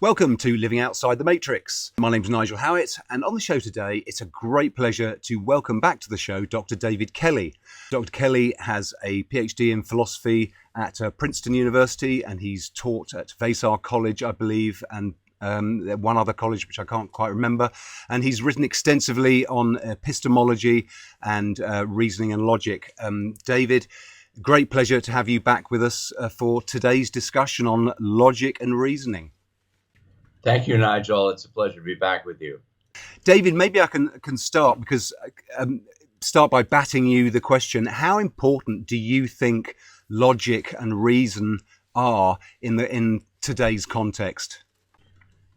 Welcome to Living Outside the Matrix. My name's Nigel Howitt, and on the show today, it's a great pleasure to welcome back to the show Dr. David Kelley. Dr. Kelley has a PhD in philosophy at Princeton University, and he's taught at Vassar College, I believe, and one other college which I can't quite remember. And he's written extensively on epistemology and reasoning and logic. David, great pleasure to have you back with us for today's discussion on logic and reasoning. Thank you, Nigel. It's a pleasure to be back with you. David, maybe I can start start by batting you the question: how important do you think logic and reason are in today's context?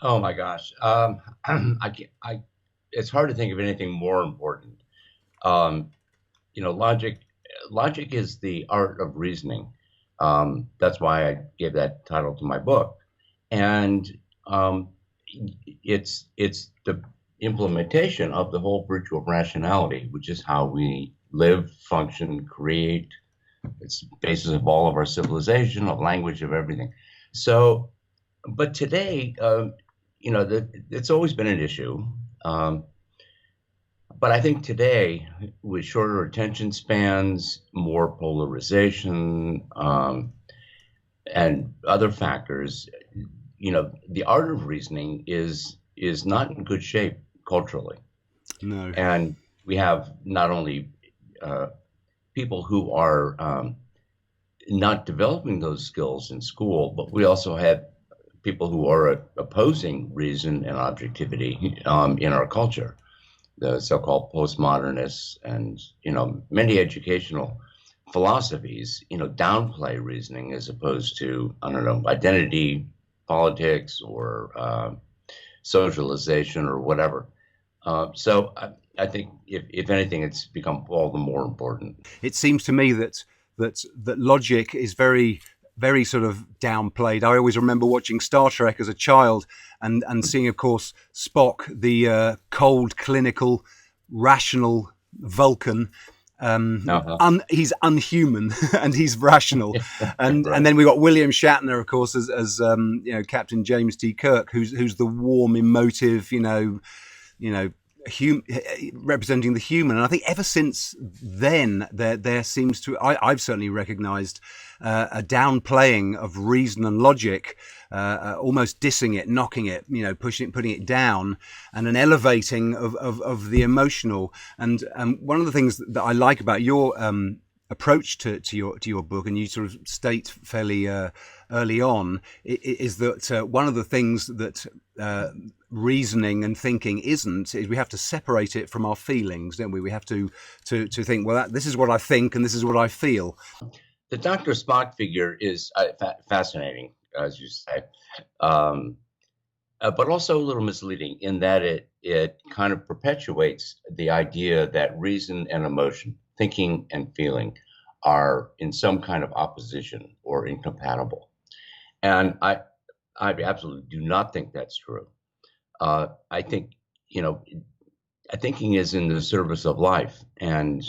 Oh my gosh, it's hard to think of anything more important. Logic is the art of reasoning. That's why I gave that title to my book, and it's the implementation of the whole virtue of rationality, which is how we live, function, create. It's the basis of all of our civilization, of language, of everything. So, but today, it's always been an issue. But I think today, with shorter attention spans, more polarization, and other factors, the art of reasoning is not in good shape culturally. No. And we have not only people who are not developing those skills in school, but we also have people who are opposing reason and objectivity in our culture, the so-called postmodernists, and many educational philosophies downplay reasoning as opposed to identity politics or socialization or whatever. So I think if anything, it's become all the more important. It seems to me that logic is very, very sort of downplayed. I always remember watching Star Trek as a child and seeing, of course, Spock, the cold, clinical, rational Vulcan. He's unhuman and he's rational, and Right. and then we got William Shatner, of course, as Captain James T. Kirk, who's the warm, emotive, representing the human. And I think ever since then, there seems to I've certainly recognised a downplaying of reason and logic, almost dissing it, knocking it, putting it down, and an elevating of the emotional. And one of the things that I like about your approach to your book, and you sort of state fairly early on, is that one of the things that reasoning and thinking isn't is we have to separate it from our feelings, don't we? We have to think, well, this is what I think and this is what I feel. The Dr. Spock figure is fascinating, as you say, but also a little misleading in that it kind of perpetuates the idea that reason and emotion, thinking and feeling, are in some kind of opposition or incompatible. And I absolutely do not think that's true. I think, thinking is in the service of life. And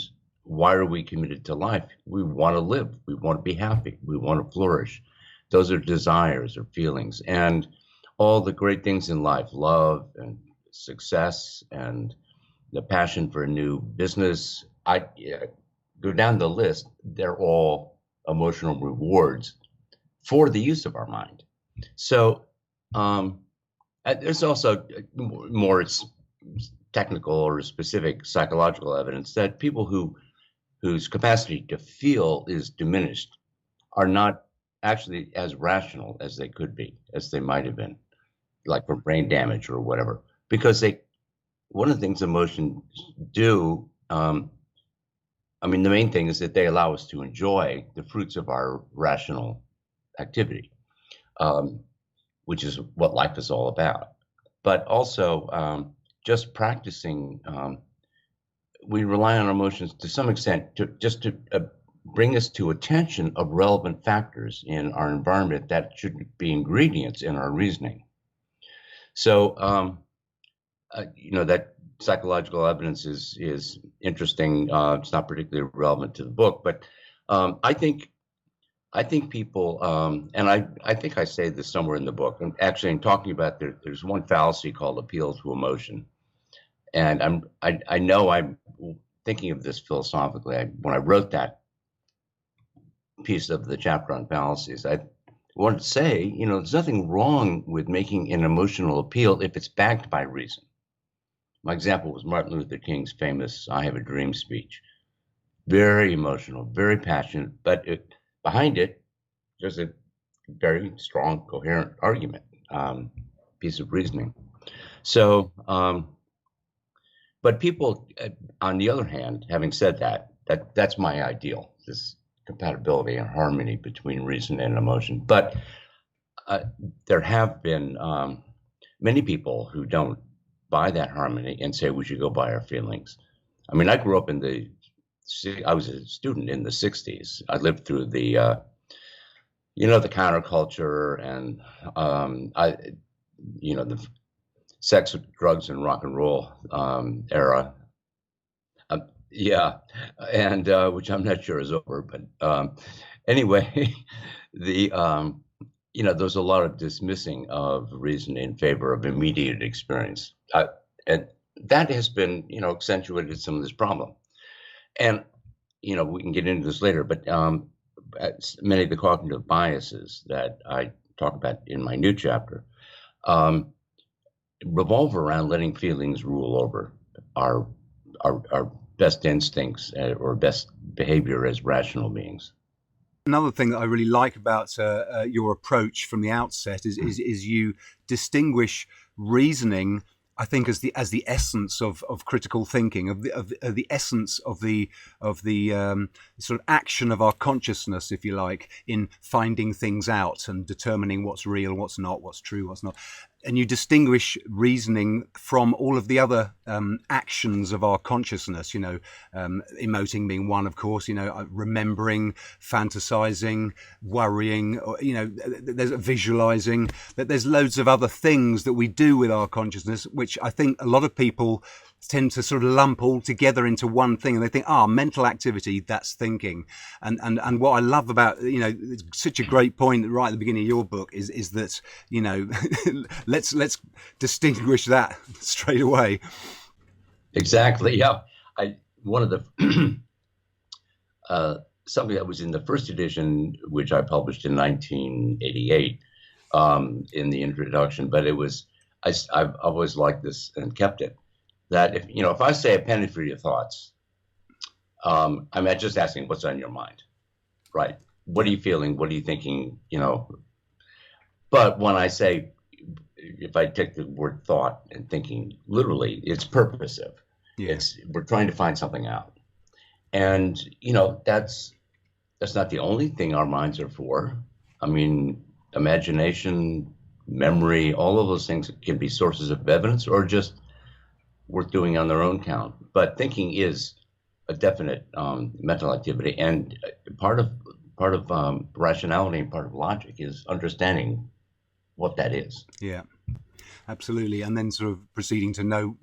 why are we committed to life? We want to live. We want to be happy. We want to flourish. Those are desires or feelings. And all the great things in life, love and success and the passion for a new business, go down the list, they're all emotional rewards for the use of our mind. So there's also more technical or specific psychological evidence that people whose capacity to feel is diminished are not actually as rational as they could be, as they might have been, like from brain damage or whatever. Because one of the things emotions do, the main thing is that they allow us to enjoy the fruits of our rational activity, which is what life is all about. But also, just practicing, we rely on emotions to some extent to bring us to attention of relevant factors in our environment that should be ingredients in our reasoning. So, that psychological evidence is interesting. It's not particularly relevant to the book, but I think I think people, and I think I say this somewhere in the book. And actually, in talking about there's one fallacy called appeal to emotion, and I know I'm thinking of this philosophically. When I wrote that piece of the chapter on fallacies, I wanted to say, there's nothing wrong with making an emotional appeal if it's backed by reason. My example was Martin Luther King's famous "I Have a Dream" speech. Very emotional, very passionate, but behind it, there's a very strong, coherent argument, piece of reasoning. So, but people, on the other hand, having said that's my ideal, this compatibility and harmony between reason and emotion. But there have been many people who don't buy that harmony and say we should go by our feelings. I mean, I grew up I was a student in the 60s. I lived through the counterculture and the sex, drugs, and rock and roll era. Yeah, and which I'm not sure is over, but anyway, there's a lot of dismissing of reason in favor of immediate experience, and that has been accentuated some of this problem. And we can get into this later, but many of the cognitive biases that I talk about in my new chapter revolve around letting feelings rule over our best instincts or best behavior as rational beings. Another thing that I really like about your approach from the outset is you distinguish reasoning, I think, as the essence of critical thinking, of the essence of the sort of action of our consciousness, if you like, in finding things out and determining what's real, what's not, what's true, what's not. And you distinguish reasoning from all of the other actions of our consciousness, emoting being one, of course, remembering, fantasizing, worrying, or, there's visualizing, that there's loads of other things that we do with our consciousness, which I think a lot of people tend to sort of lump all together into one thing, and they think, mental activity, that's thinking. And what I love about, it's such a great point right at the beginning of your book is that, let's distinguish that straight away. Exactly. Yeah. One of the something that was in the first edition, which I published in 1988, in the introduction, but it was, I've always liked this and kept it, that if I say a penny for your thoughts, I'm just asking what's on your mind, right? What are you feeling? What are you thinking? But when I say, if I take the word thought and thinking literally, it's purposive. Yeah. We're trying to find something out, and that's not the only thing our minds are for. I mean, imagination, memory, all of those things can be sources of evidence or just worth doing on their own count. But thinking is a definite mental activity, and part of rationality and part of logic is understanding what that is. Yeah, absolutely. And then sort of proceeding to know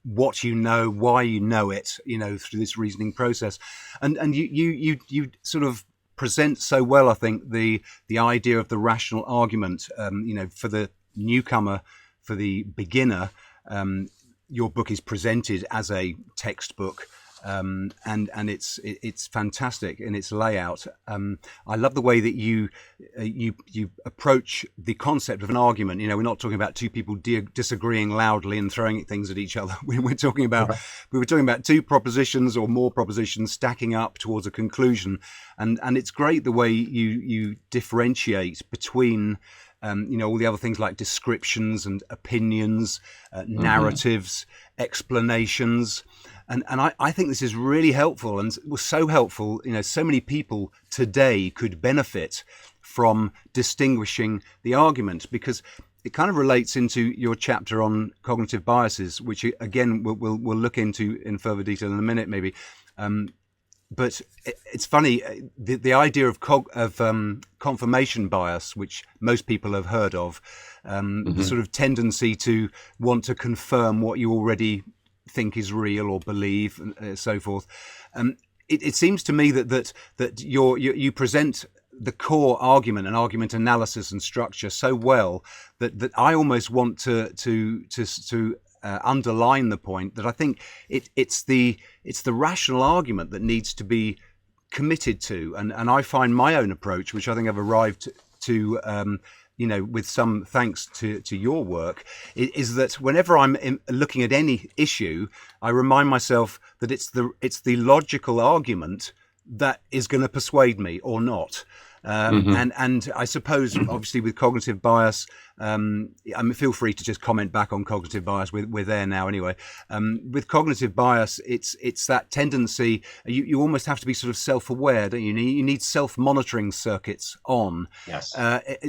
what you know, why you know it, through this reasoning process. And you sort of present so well, I think, the idea of the rational argument, for the newcomer, for the beginner. Your book is presented as a textbook, and it's fantastic in its layout. I love the way that you approach the concept of an argument. We're not talking about two people disagreeing loudly and throwing things at each other. We were talking about two propositions or more propositions stacking up towards a conclusion, and it's great the way you differentiate between all the other things like descriptions and opinions, narratives, explanations. And I think this is really helpful, and was so helpful. So many people today could benefit from distinguishing the argument, because it kind of relates into your chapter on cognitive biases, which again we'll look into in further detail in a minute, maybe. But it's funny, the idea of confirmation bias, which most people have heard of, the sort of tendency to want to confirm what you already think is real or believe, and so forth. It seems to me that you present the core argument and argument analysis and structure so well that I almost want to underline the point that I think it's the rational argument that needs to be committed to, and I find my own approach, which I think I've arrived to with some thanks to your work, is that whenever I'm looking at any issue, I remind myself that it's the logical argument that is going to persuade me or not. And I suppose, obviously, with cognitive bias, feel free to just comment back on cognitive bias. We're there now anyway. With cognitive bias, it's that tendency. You almost have to be sort of self-aware, don't you? You need self-monitoring circuits on, Yes,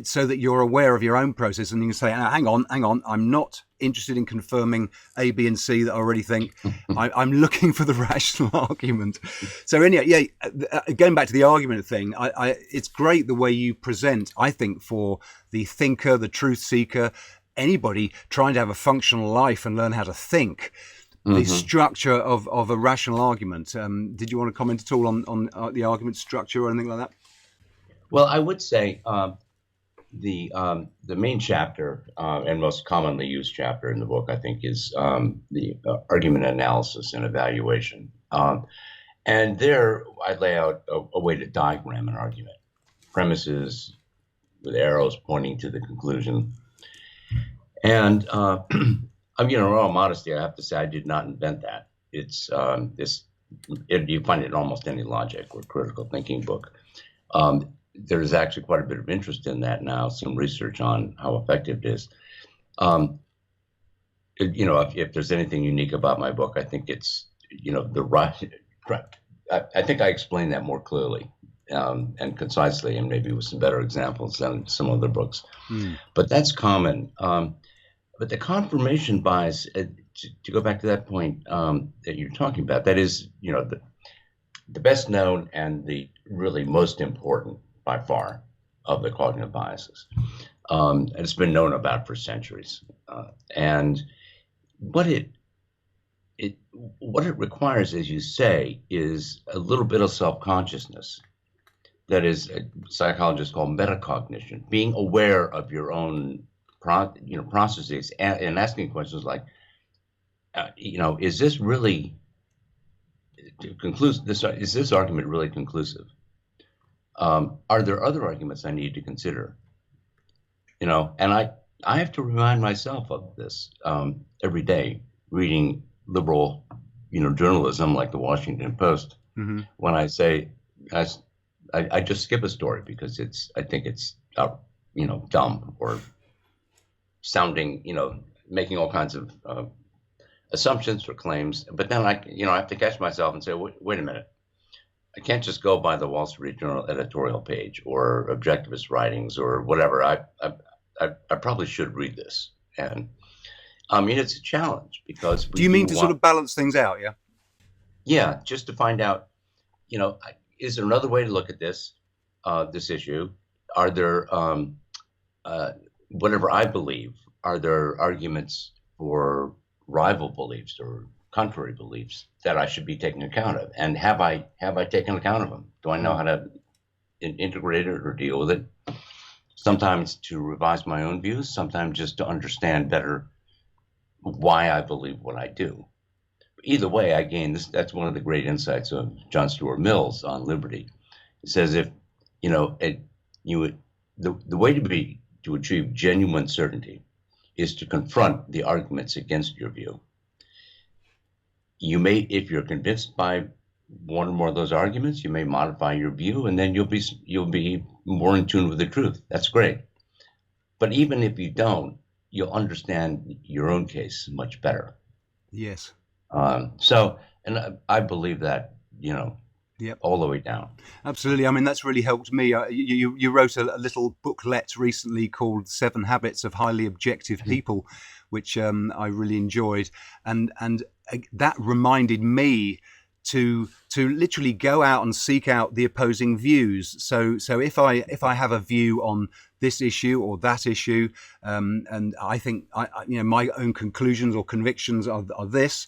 so that you're aware of your own process, and you can say, "Hang on, I'm not interested in confirming A, B, and C that I already think. I'm looking for the rational argument." So anyway, going back to the argument thing, it's great the way you present, I think, for the thinker, the truth seeker, anybody trying to have a functional life and learn how to think, the structure of a rational argument. Did you want to comment at all on the argument structure or anything like that? Well, I would say the main chapter and most commonly used chapter in the book, I think, is the argument analysis and evaluation. And there I lay out a way to diagram an argument. Premises with arrows pointing to the conclusion. And in all modesty, I have to say I did not invent that. It's you find it in almost any logic or critical thinking book. There's actually quite a bit of interest in that now, some research on how effective it is. If there's anything unique about my book, I think it's, the right. I think I explained that more clearly and concisely, and maybe with some better examples than some other books. But that's common. But the confirmation bias, to go back to that point that you're talking about, that is, the best known and the really most important by far of the cognitive biases. And it's been known about for centuries. And what it requires, as you say, is a little bit of self-consciousness. That is, psychologists call metacognition, being aware of your own processes and asking questions like, is this really conclusive? Is this argument really conclusive? Are there other arguments I need to consider? And I have to remind myself of this every day, reading liberal, journalism like the Washington Post. When I say, I just skip a story because I think it's dumb or sounding, making all kinds of assumptions or claims. But then I have to catch myself and say, wait a minute. I can't just go by the Wall Street Journal editorial page or objectivist writings or whatever. I probably should read this. And it's a challenge because do you mean to sort of balance things out? Yeah. Yeah. Just to find out, is there another way to look at this issue? Are there, whatever I believe, are there arguments for rival beliefs or contrary beliefs that I should be taking account of? And have I taken account of them? Do I know how to integrate it or deal with it? Sometimes to revise my own views, sometimes just to understand better why I believe what I do. Either way, I gain this. That's one of the great insights of John Stuart Mill's on liberty. He says, if the way to achieve genuine certainty is to confront the arguments against your view. You may, if you're convinced by one or more of those arguments, you may modify your view, and then you'll be more in tune with the truth. That's great. But even if you don't, you'll understand your own case much better. Yes. And I believe that, Yep. all the way down. Absolutely. I mean, that's really helped me. You wrote a little booklet recently called 7 Habits of Highly Objective People, which I really enjoyed. And that reminded me to literally go out and seek out the opposing views. So if I have a view on this issue or that issue, and I think my own conclusions or convictions are this,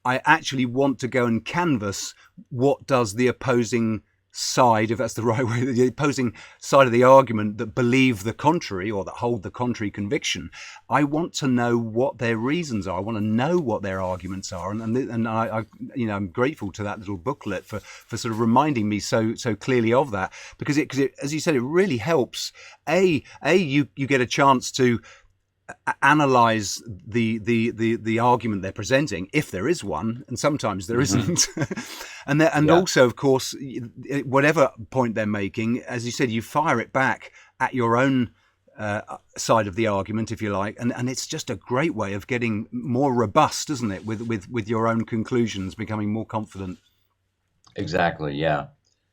I actually want to go and canvass what does the opposing side, if that's the right way, the opposing side of the argument that believe the contrary or that hold the contrary conviction. I want to know what their reasons are. I want to know what their arguments are, and I I'm grateful to that little booklet for sort of reminding me so clearly of that, because it, as you said, it really helps. You get a chance to analyze the argument they're presenting, if there is one, and sometimes there isn't. and also, of course, whatever point they're making, as you said, you fire it back at your own side of the argument, if you like, and it's just a great way of getting more robust, isn't it, with your own conclusions, becoming more confident. Exactly. Yeah.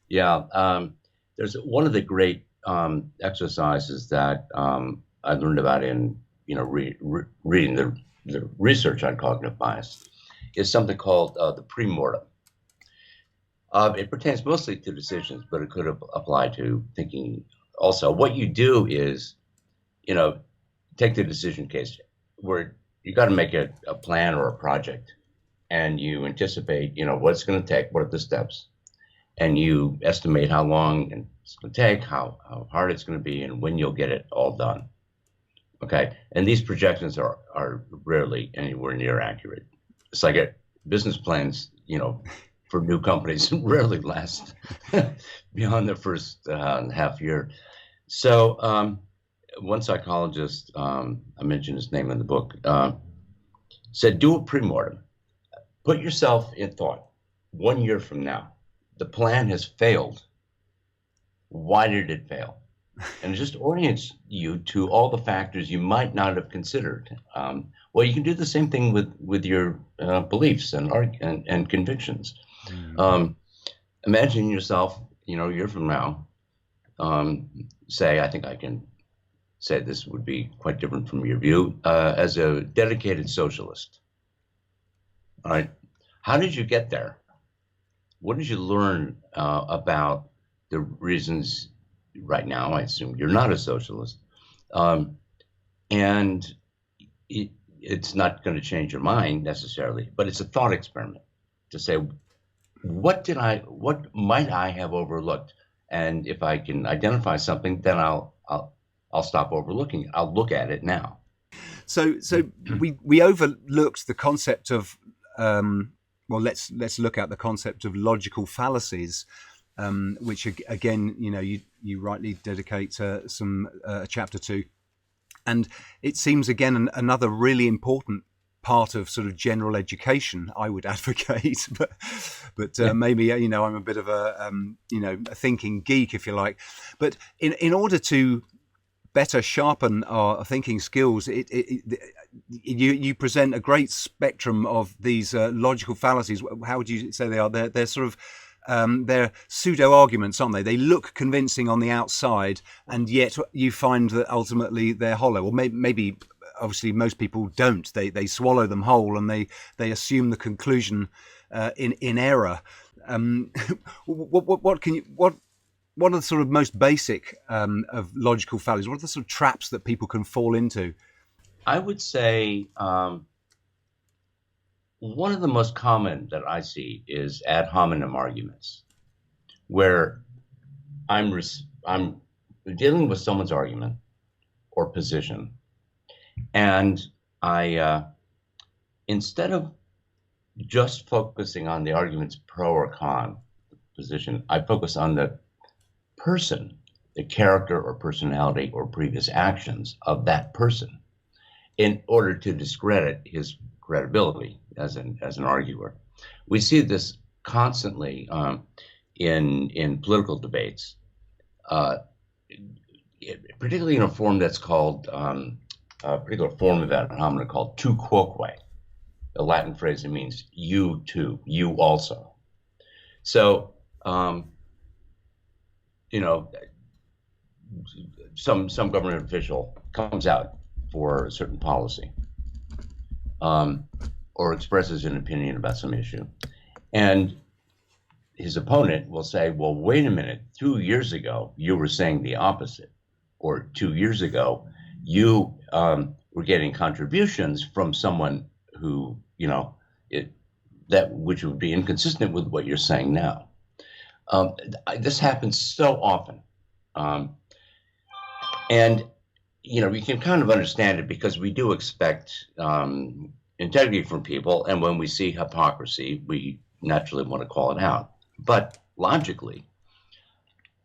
There's one of the great exercises that I learned about in reading the research on cognitive bias is something called the pre-mortem. It pertains mostly to decisions, but it could apply to thinking also. What you do is, take the decision case where you got to make a plan or a project, and you anticipate, what it's going to take, what are the steps, and you estimate how long it's going to take, how hard it's going to be, and when you'll get it all done. Okay, and these projections are rarely anywhere near accurate. It's like business plans, for new companies rarely last beyond the first half year. So one psychologist, I mentioned his name in the book, said, do a pre-mortem. Put yourself in thought. 1 year from now, the plan has failed. Why did it fail? And it just orients you to all the factors you might not have considered. Well, you can do the same thing with your beliefs and convictions. Imagine yourself, a year from now, say, I think I can say this would be quite different from your view, as a dedicated socialist. All right. How did you get there? What did you learn about the reasons? Right now, I assume you're not a socialist, and it's not going to change your mind necessarily, but it's a thought experiment to say, what might I have overlooked? And if I can identify something, then I'll stop overlooking it. I'll look at it now. So we overlooked the concept of let's look at the concept of logical fallacies. Which again, you rightly dedicate some chapter to, and it seems again another really important part of sort of general education. I would advocate, but maybe I'm a bit of a thinking geek, if you like. But in order to better sharpen our thinking skills, you present a great spectrum of these logical fallacies. How would you say they are? They're sort of they're pseudo arguments, aren't they? They look convincing on the outside, and yet you find that ultimately they're hollow. Or maybe obviously, most people don't. They swallow them whole, and they assume the conclusion in error. What are the sort of most basic of logical fallacies? What are the sort of traps that people can fall into? I would say one of the most common that I see is ad hominem arguments, where I'm dealing with someone's argument or position, and I instead of just focusing on the argument's pro or con position, I focus on the person, the character or personality or previous actions of that person, in order to discredit his credibility as an arguer. We see this constantly in political debates, particularly in a form that's called a particular form of ad hominem called tu quoque, a Latin phrase that means you too, you also. So some government official comes out for a certain policy, or expresses an opinion about some issue, and his opponent will say, well, wait a minute, 2 years ago you were saying the opposite, or 2 years ago you were getting contributions from someone who, which would be inconsistent with what you're saying now. This happens so often. Um, and, you can kind of understand it because we do expect integrity from people. And when we see hypocrisy, we naturally want to call it out. But logically,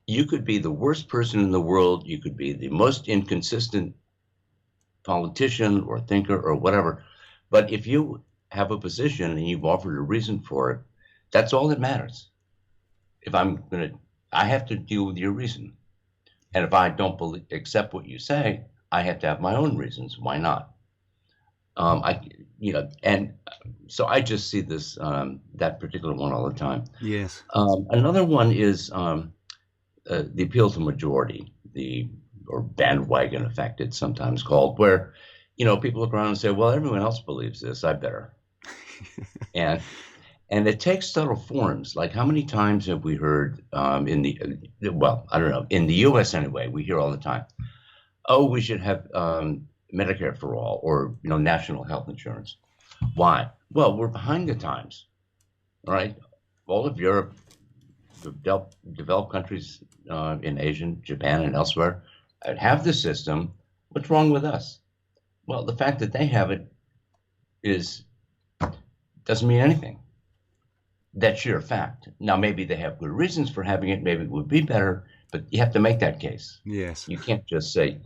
you could be the worst person in the world. You could be the most inconsistent politician or thinker or whatever. But if you have a position and you've offered a reason for it, that's all that matters. If I have to deal with your reason. And if I don't accept what you say, I have to have my own reasons. Why not? And so I just see this, that particular one all the time. Yes. Another one is the appeal to majority, or bandwagon effect, it's sometimes called, where, people look around and say, well, everyone else believes this, I better. and it takes subtle forms. Like, how many times have we heard I don't know, in the US anyway, we hear all the time, oh, we should have Medicare for all, or, national health insurance. Why? Well, we're behind the times, all right? All of Europe, developed countries in Asia, Japan, and elsewhere have the system. What's wrong with us? Well, the fact that they have it doesn't mean anything. That's sheer fact. Now, maybe they have good reasons for having it. Maybe it would be better, but you have to make that case. Yes. You can't just say,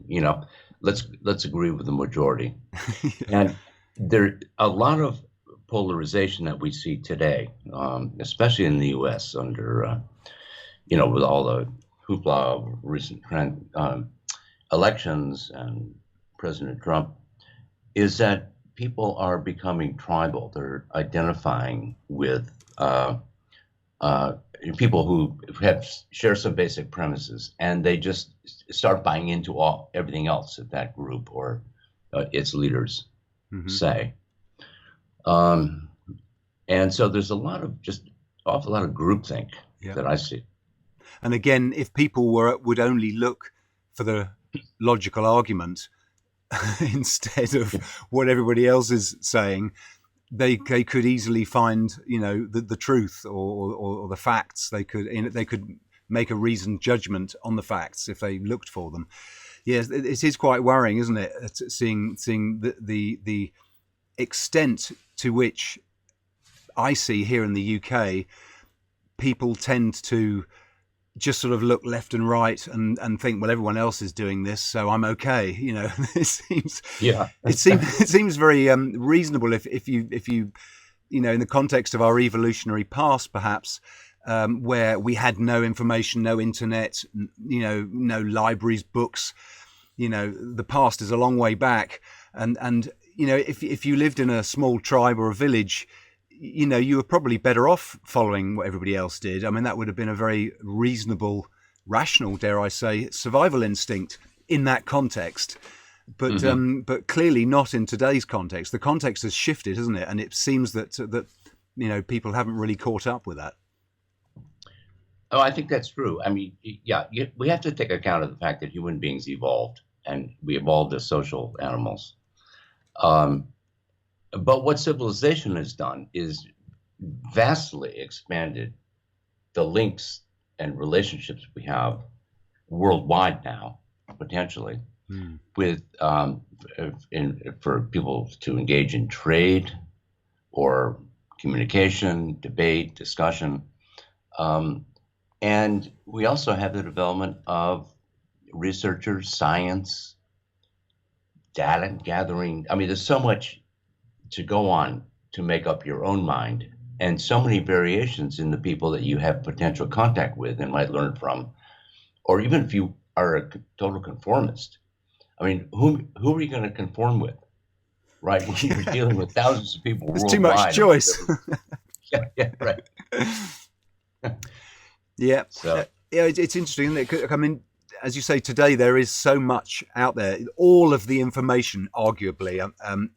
let's agree with the majority. And there a lot of polarization that we see today, especially in the U.S. under, with all the hoopla of recent elections and President Trump, is that people are becoming tribal. They're identifying with people who share some basic premises, and they just start buying into everything else that group or its leaders say. And so there's awful lot of groupthink that I see. And again, if people would only look for the logical argument instead of what everybody else is saying, they could easily find, the truth or the facts. They could make a reasoned judgment on the facts if they looked for them. Yes, it is quite worrying, isn't it? Seeing the extent to which I see here in the UK, people tend to just sort of look left and right and think, well, everyone else is doing this, so I'm okay. It seems very reasonable if you in the context of our evolutionary past, perhaps, where we had no information, no internet, no libraries, books. The past is a long way back, and if you lived in a small tribe or a village, you were probably better off following what everybody else did. I mean, that would have been a very reasonable, rational, dare I say, survival instinct in that context. But but clearly not in today's context. The context has shifted, hasn't it? And it seems that people haven't really caught up with that. Oh, I think that's true. I mean, we have to take account of the fact that human beings evolved, and we evolved as social animals. But what civilization has done is vastly expanded the links and relationships we have worldwide now, potentially, with for people to engage in trade or communication, debate, discussion. And we also have the development of researchers, science, data gathering. I mean, there's so much to go on to make up your own mind, and so many variations in the people that you have potential contact with and might learn from. Or even if you are a total conformist, I mean, who are you going to conform with, right? When you're dealing with thousands of people There's worldwide. Too much choice. Right. Yeah. So it's interesting, isn't it? I mean, as you say, today there is so much out there. All of the information, arguably,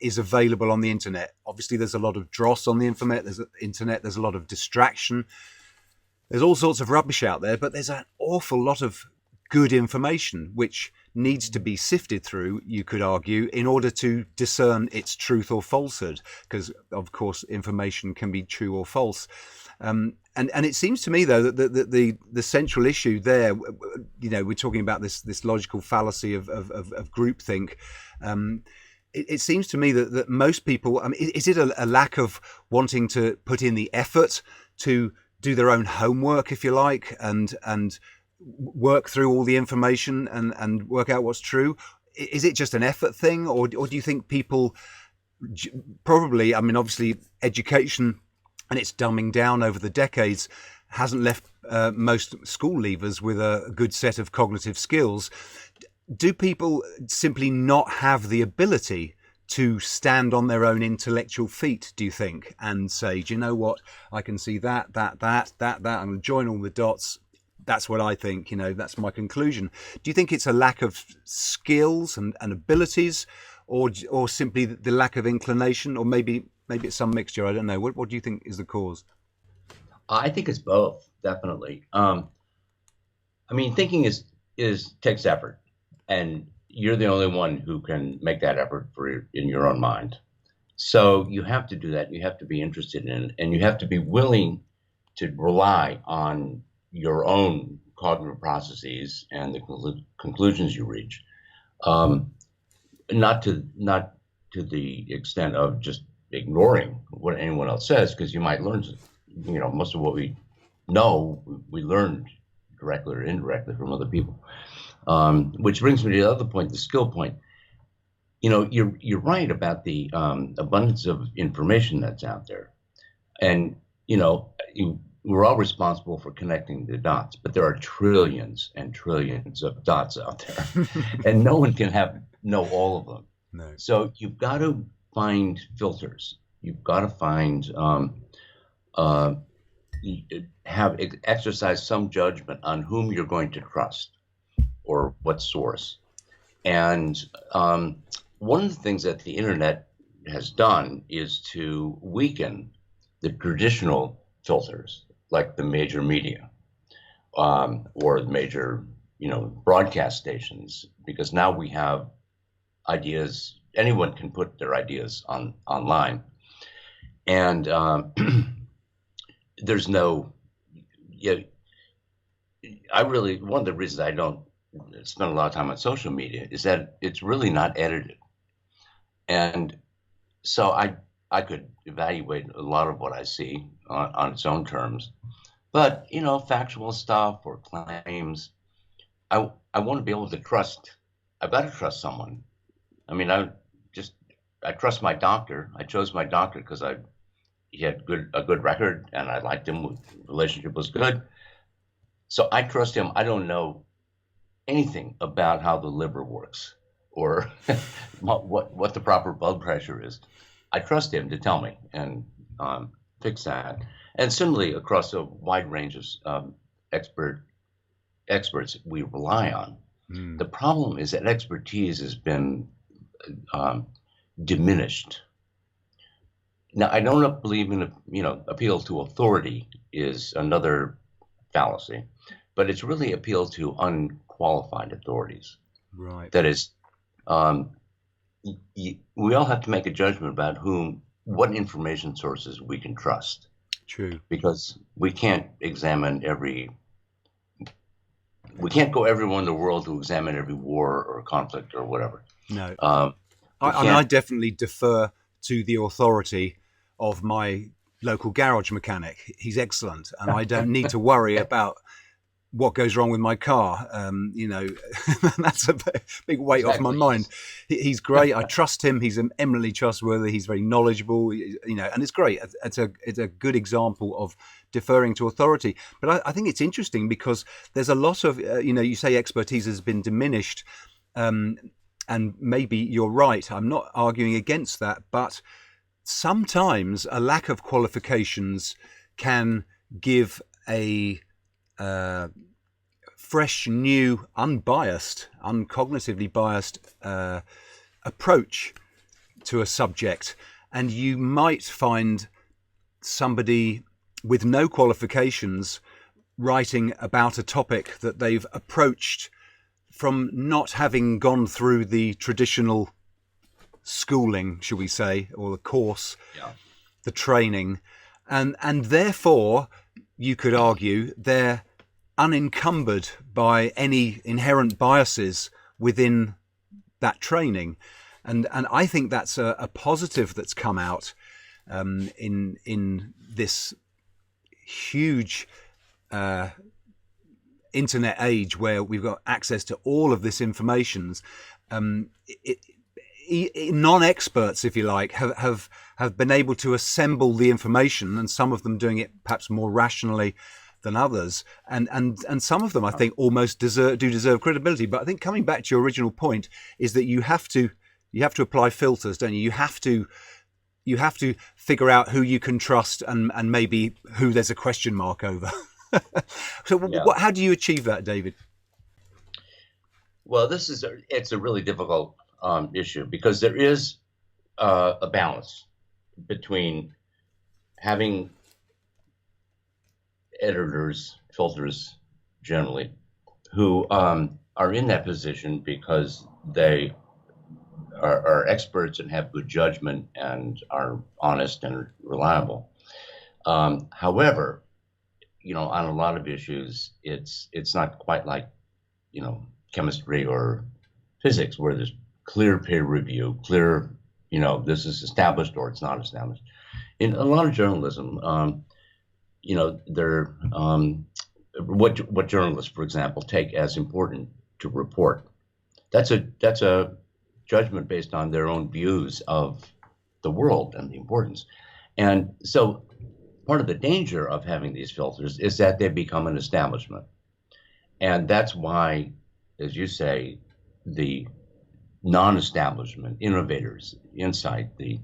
is available on the internet. Obviously, there's a lot of dross on the internet. There's a lot of distraction. There's all sorts of rubbish out there, but there's an awful lot of good information which needs to be sifted through, you could argue, in order to discern its truth or falsehood, because, of course, information can be true or false. And it seems to me, though, that the central issue there, we're talking about this logical fallacy of groupthink. It seems to me that most people, is it a lack of wanting to put in the effort to do their own homework, if you like, and work through all the information and work out what's true? Is it just an effort thing, or do you think people probably, obviously education and its dumbing down over the decades hasn't left most school leavers with a good set of cognitive skills? Do people simply not have the ability to stand on their own intellectual feet, do you think, and say, do you know what, I can see that, I'm going to join all the dots, that's what I think, that's my conclusion. Do you think it's a lack of skills and abilities, or simply the lack of inclination, or maybe it's some mixture? I don't know. What do you think is the cause? I think it's both, definitely. Thinking takes effort, and you're the only one who can make that effort in your own mind. So you have to do that. You have to be interested in it, and you have to be willing to rely on your own cognitive processes and the conclusions you reach. Not to the extent of just ignoring what anyone else says, because you might learn, most of what we know, we learned directly or indirectly from other people. Which brings me to the other point, the skill point. You're right about the abundance of information that's out there, and we're all responsible for connecting the dots, but there are trillions and trillions of dots out there, and no one can know all of them. No. So you've got to find filters. You've got to find exercise some judgment on whom you're going to trust or what source. And one of the things that the internet has done is to weaken the traditional filters, like the major media or the major, broadcast stations, because now we have ideas. Anyone can put their ideas online, and there's no. One of the reasons I don't spend a lot of time on social media is that it's really not edited, and so I could evaluate a lot of what I see on its own terms, but factual stuff or claims, I want to be able to trust. I've got to trust someone. I trust my doctor. I chose my doctor because he had a good record, and I liked him. The relationship was good, so I trust him. I don't know anything about how the liver works or what the proper blood pressure is. I trust him to tell me and fix that. And similarly, across a wide range of experts we rely on. The problem is that expertise has been diminished. Now, I don't believe in appeal to authority is another fallacy, but it's really appeal to unqualified authorities. Right. That is, we all have to make a judgment about what information sources we can trust. True. Because we can't go everywhere in the world to examine every war or conflict or whatever. No. I definitely defer to the authority of my local garage mechanic. He's excellent, and I don't need to worry about what goes wrong with my car. That's a big weight off my mind. He's great. I trust him. He's eminently trustworthy. He's very knowledgeable, and it's great. It's a good example of deferring to authority. But I think it's interesting because there's a lot of, you say expertise has been diminished, and maybe you're right. I'm not arguing against that, but sometimes a lack of qualifications can give a fresh, new, unbiased, uncognitively biased approach to a subject. And you might find somebody with no qualifications writing about a topic that they've approached from not having gone through the traditional schooling, shall we say, or the course, the training. And therefore, you could argue they're unencumbered by any inherent biases within that training. And I think that's a positive that's come out in this huge internet age where we've got access to all of this information. Non-experts, if you like, have been able to assemble the information, and some of them doing it perhaps more rationally than others, and some of them I think almost deserve credibility. But I think coming back to your original point is that you have to apply filters, don't you? You have to figure out who you can trust and maybe who there's a question mark over. So how do you achieve that, David? Well, it's a really difficult issue, because there is a balance between having editors, filters generally, who are in that position because they are experts and have good judgment and are honest and reliable. However, on a lot of issues, it's not quite like, chemistry or physics, where there's clear peer review, clear, this is established or it's not established. In a lot of journalism, they're what journalists, for example, take as important to report. That's a judgment based on their own views of the world and the importance. And so part of the danger of having these filters is that they become an establishment. And that's why, as you say, the non-establishment innovators, insight, the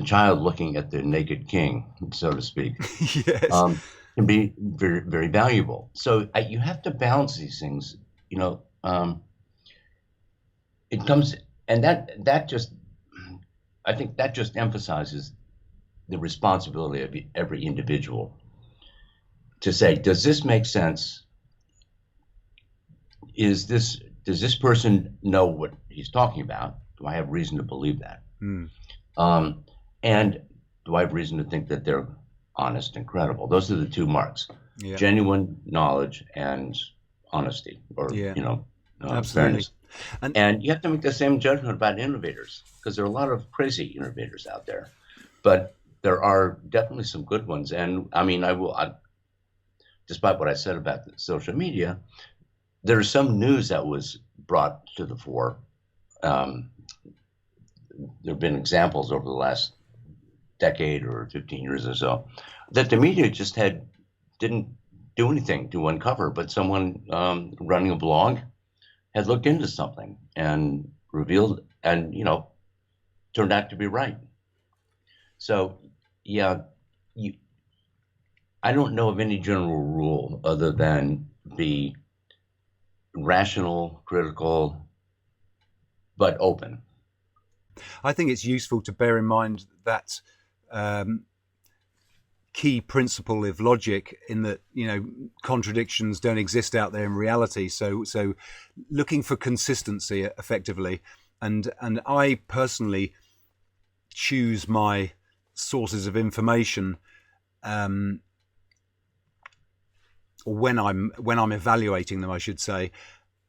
child looking at the naked king, so to speak, Yes. Can be very, very valuable. So you have to balance these things. It comes, and that just, I think that just emphasizes the responsibility of every individual to say, does this make sense? Does this person know what he's talking about? Do I have reason to believe that? And do I have reason to think that they're honest and credible? Those are the two marks: genuine knowledge and honesty, or absolutely. fairness. And you have to make the same judgment about innovators, because there are a lot of crazy innovators out there, but there are definitely some good ones. And I mean, despite what I said about the social media, there's some news that was brought to the fore. There have been examples over the last decade or 15 years or so that the media just didn't do anything to uncover, but someone running a blog had looked into something and revealed, and turned out to be right. So I don't know of any general rule other than be rational, critical, but open. I think it's useful to bear in mind that key principle of logic, in that contradictions don't exist out there in reality. So looking for consistency effectively, and I personally choose my sources of information when I'm evaluating them, I should say.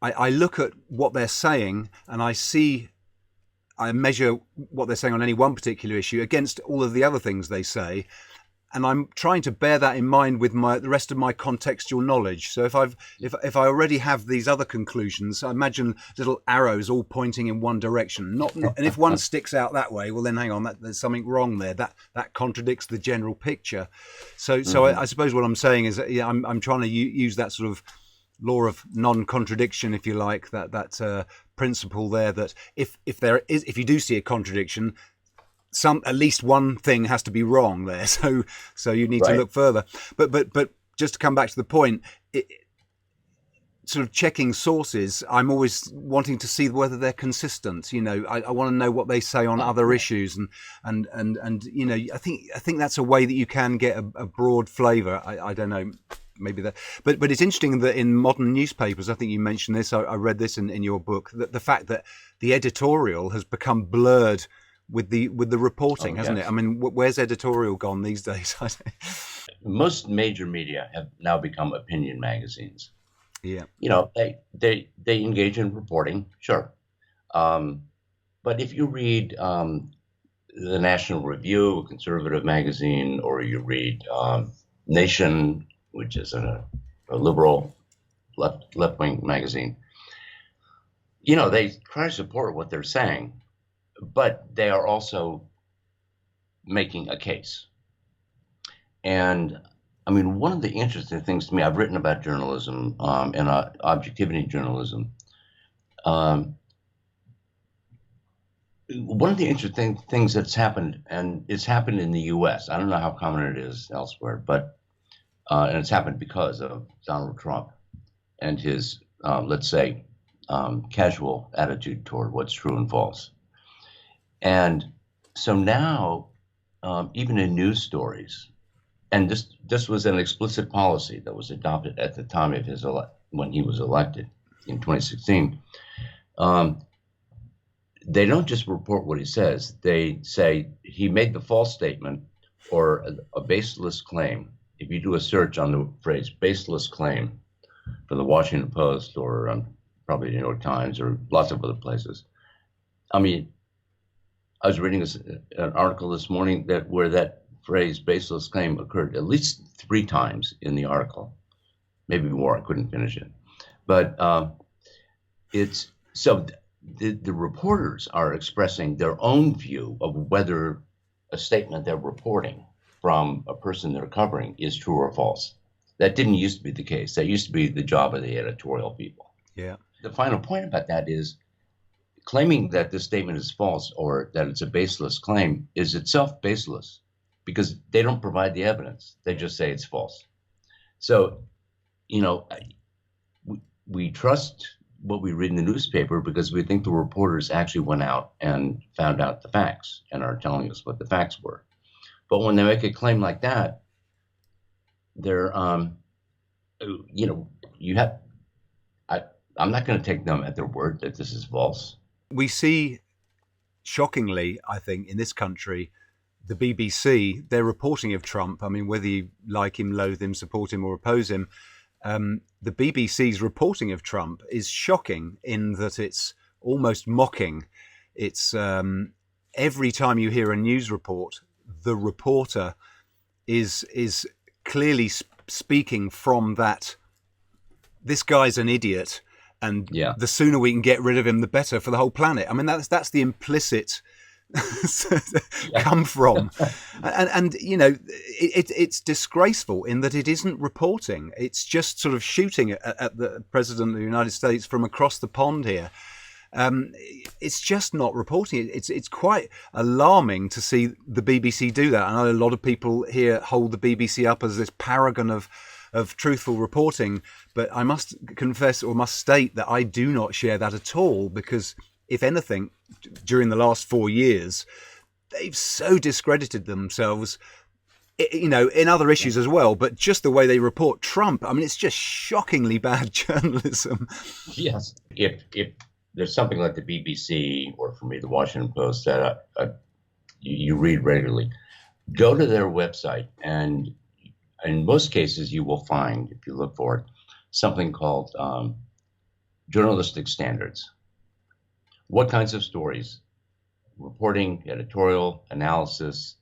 I look at what they're saying, and I measure what they're saying on any one particular issue against all of the other things they say, and I'm trying to bear that in mind with the rest of my contextual knowledge. So if I already have these other conclusions, I imagine little arrows all pointing in one direction. And if one sticks out that way, well then hang on, there's something wrong there. That contradicts the general picture. So I suppose what I'm saying is that, I'm trying to use that sort of law of non-contradiction, if you like, that principle there, that if you do see a contradiction, at least one thing has to be wrong there. So you need to look further. But just to come back to the point, sort of checking sources, I'm always wanting to see whether they're consistent. I want to know what they say on other issues, and I think that's a way that you can get a broad flavour. I don't know. Maybe that, but it's interesting that in modern newspapers, I think you mentioned this, I read this in your book, that the fact that the editorial has become blurred with the reporting, hasn't it? I mean, where's editorial gone these days? most major media have now become opinion magazines. Yeah. They engage in reporting, sure. But if you read the National Review, a conservative magazine, or you read Nation, which is a liberal left-wing magazine, they try to support what they're saying, but they are also making a case. And I mean, one of the interesting things to me, I've written about journalism and objectivity journalism. One of the interesting things that's happened, and it's happened in the U.S. I don't know how common it is elsewhere, but and it's happened because of Donald Trump and his, let's say, casual attitude toward what's true and false. And so now, even in news stories, and this was an explicit policy that was adopted at the time of his when he was elected in 2016. They don't just report what he says. They say he made the false statement or a baseless claim. If you do a search on the phrase baseless claim for the Washington Post or probably the New York Times or lots of other places. I mean, I was reading an article this morning where that phrase baseless claim occurred at least 3 times in the article, maybe more. I couldn't finish it, but it's so the reporters are expressing their own view of whether a statement they're reporting from a person they're covering is true or false. That didn't used to be the case. That used to be the job of the editorial people. Yeah. The final point about that is claiming that this statement is false or that it's a baseless claim is itself baseless because they don't provide the evidence. They just say it's false. So, we trust what we read in the newspaper because we think the reporters actually went out and found out the facts and are telling us what the facts were. But when they make a claim like that, they're, I'm not going to take them at their word that this is false. We see, shockingly, I think, in this country, the BBC, their reporting of Trump, I mean, whether you like him, loathe him, support him or oppose him, the BBC's reporting of Trump is shocking in that it's almost mocking. It's every time you hear a news report, the reporter is clearly speaking from that, this guy's an idiot, and the sooner we can get rid of him, the better for the whole planet. I mean, that's the implicit come from, and it's disgraceful in that it isn't reporting. It's just sort of shooting at the president of the United States from across the pond here. It's just not reporting. It's quite alarming to see the BBC do that. I know a lot of people here hold the BBC up as this paragon of truthful reporting, but I must confess or must state that I do not share that at all, because if anything, during the last 4 years, they've so discredited themselves, in other issues as well, but just the way they report Trump, I mean, it's just shockingly bad journalism. Yes. If there's something like the BBC or for me, the Washington Post that you read regularly, go to their website, and in most cases you will find, if you look for it, something called journalistic standards. What kinds of stories, reporting, editorial, analysis,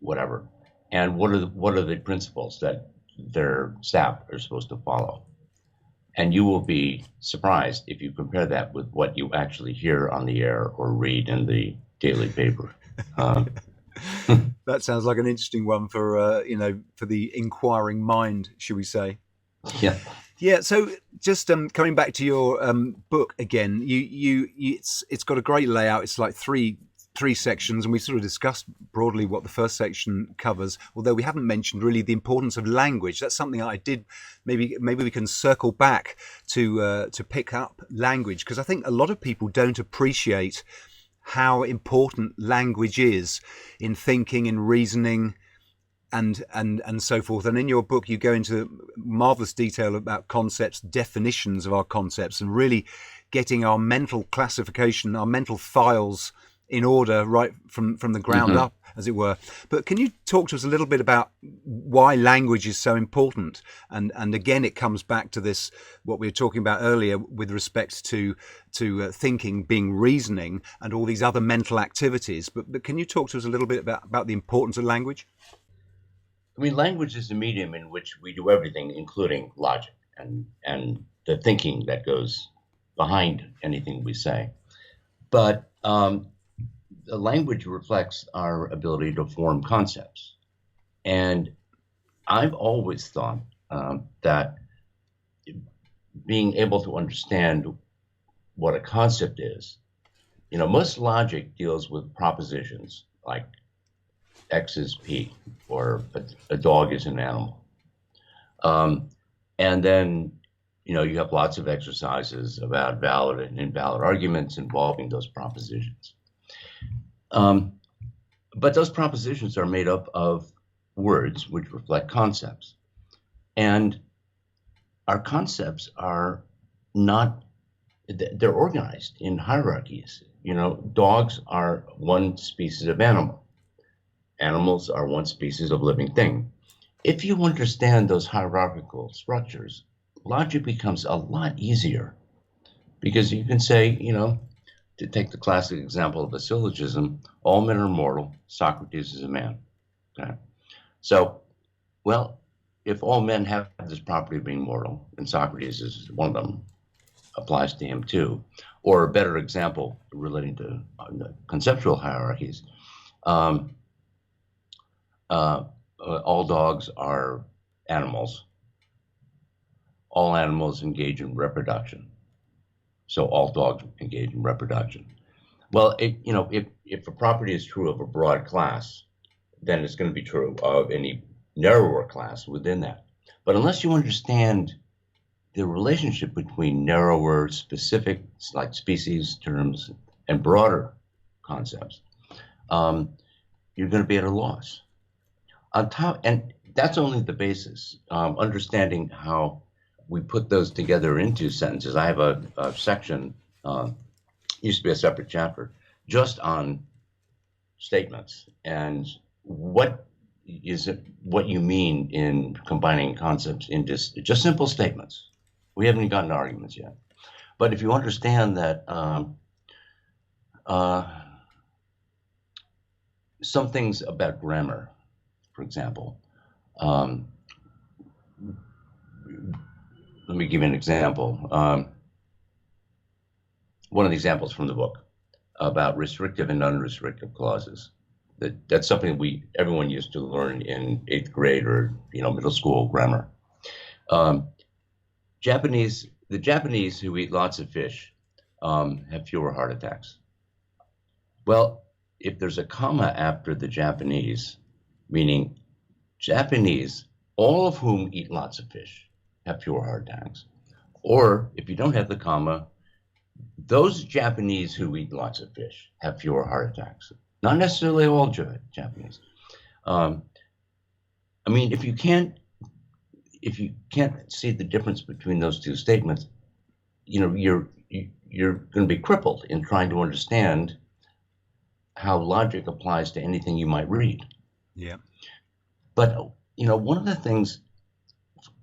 whatever, and what are the principles that their staff are supposed to follow? And you will be surprised if you compare that with what you actually hear on the air or read in the daily paper. That sounds like an interesting one for for the inquiring mind, should we say? Yeah. Yeah. So just coming back to your book again, it's got a great layout. It's like three sections, and we sort of discussed broadly what the first section covers, although we haven't mentioned really the importance of language. That's something I did. Maybe we can circle back to pick up language, because I think a lot of people don't appreciate how important language is in thinking, in reasoning, and so forth. And in your book, you go into marvelous detail about concepts, definitions of our concepts, and really getting our mental classification, our mental files in order right from the ground up, as it were. But can you talk to us a little bit about why language is so important? And again, it comes back to this, what we were talking about earlier with respect to thinking being reasoning and all these other mental activities. But can you talk to us a little bit about the importance of language? I mean, language is the medium in which we do everything, including logic and the thinking that goes behind anything we say. But the language reflects our ability to form concepts. And I've always thought that being able to understand what a concept is, most logic deals with propositions like X is P or a dog is an animal. And then, you have lots of exercises about valid and invalid arguments involving those propositions. But those propositions are made up of words which reflect concepts. And our concepts are not, they're organized in hierarchies. Dogs are one species of animal. Animals are one species of living thing. If you understand those hierarchical structures, logic becomes a lot easier, because you can say, to take the classic example of a syllogism, all men are mortal, Socrates is a man. Okay? So, well, if all men have this property of being mortal, and Socrates is one of them, applies to him too. Or a better example relating to conceptual hierarchies, all dogs are animals. All animals engage in reproduction. So all dogs engage in reproduction. Well, if a property is true of a broad class, then it's going to be true of any narrower class within that. But unless you understand the relationship between narrower, specific, like species terms, and broader concepts, you're going to be at a loss. On top, and that's only the basis. Understanding how we put those together into sentences. I have a section, used to be a separate chapter, just on statements and what you mean in combining concepts into just simple statements. We haven't even gotten to arguments yet. But if you understand that some things about grammar, for example, let me give you an example. One of the examples from the book about restrictive and unrestrictive clauses. That's something everyone used to learn in 8th grade or middle school grammar. The Japanese who eat lots of fish have fewer heart attacks. Well, if there's a comma after the Japanese, meaning Japanese, all of whom eat lots of fish, have fewer heart attacks. Or if you don't have the comma, those Japanese who eat lots of fish have fewer heart attacks. Not necessarily all Japanese. I mean, if you can't see the difference between those two statements, you're going to be crippled in trying to understand how logic applies to anything you might read. Yeah. But one of the things,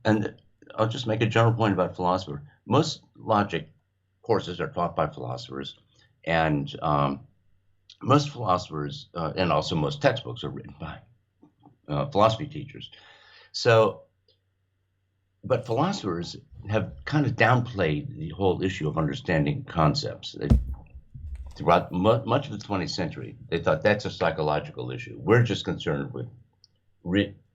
and I'll just make a general point about philosophers. Most logic courses are taught by philosophers, and most philosophers, and also most textbooks are written by philosophy teachers. So, but philosophers have kind of downplayed the whole issue of understanding concepts. Throughout much of the 20th century, they thought that's a psychological issue. We're just concerned with,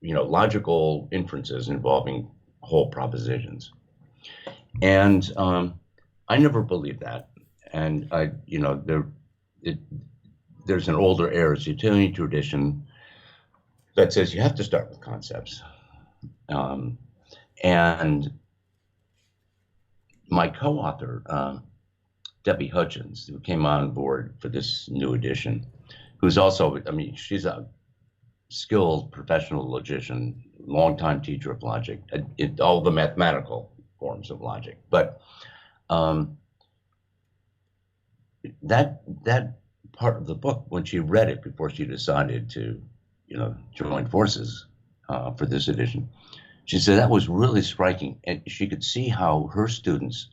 logical inferences involving whole propositions. And I never believed that. And there's an older Aristotelian tradition that says you have to start with concepts. And my co-author, Debbie Hutchins, who came on board for this new edition, who's also, she's a skilled professional logician, longtime teacher of logic, all the mathematical forms of logic. But that part of the book when she read it before she decided to, join forces for this edition. She said that was really striking, and she could see how her students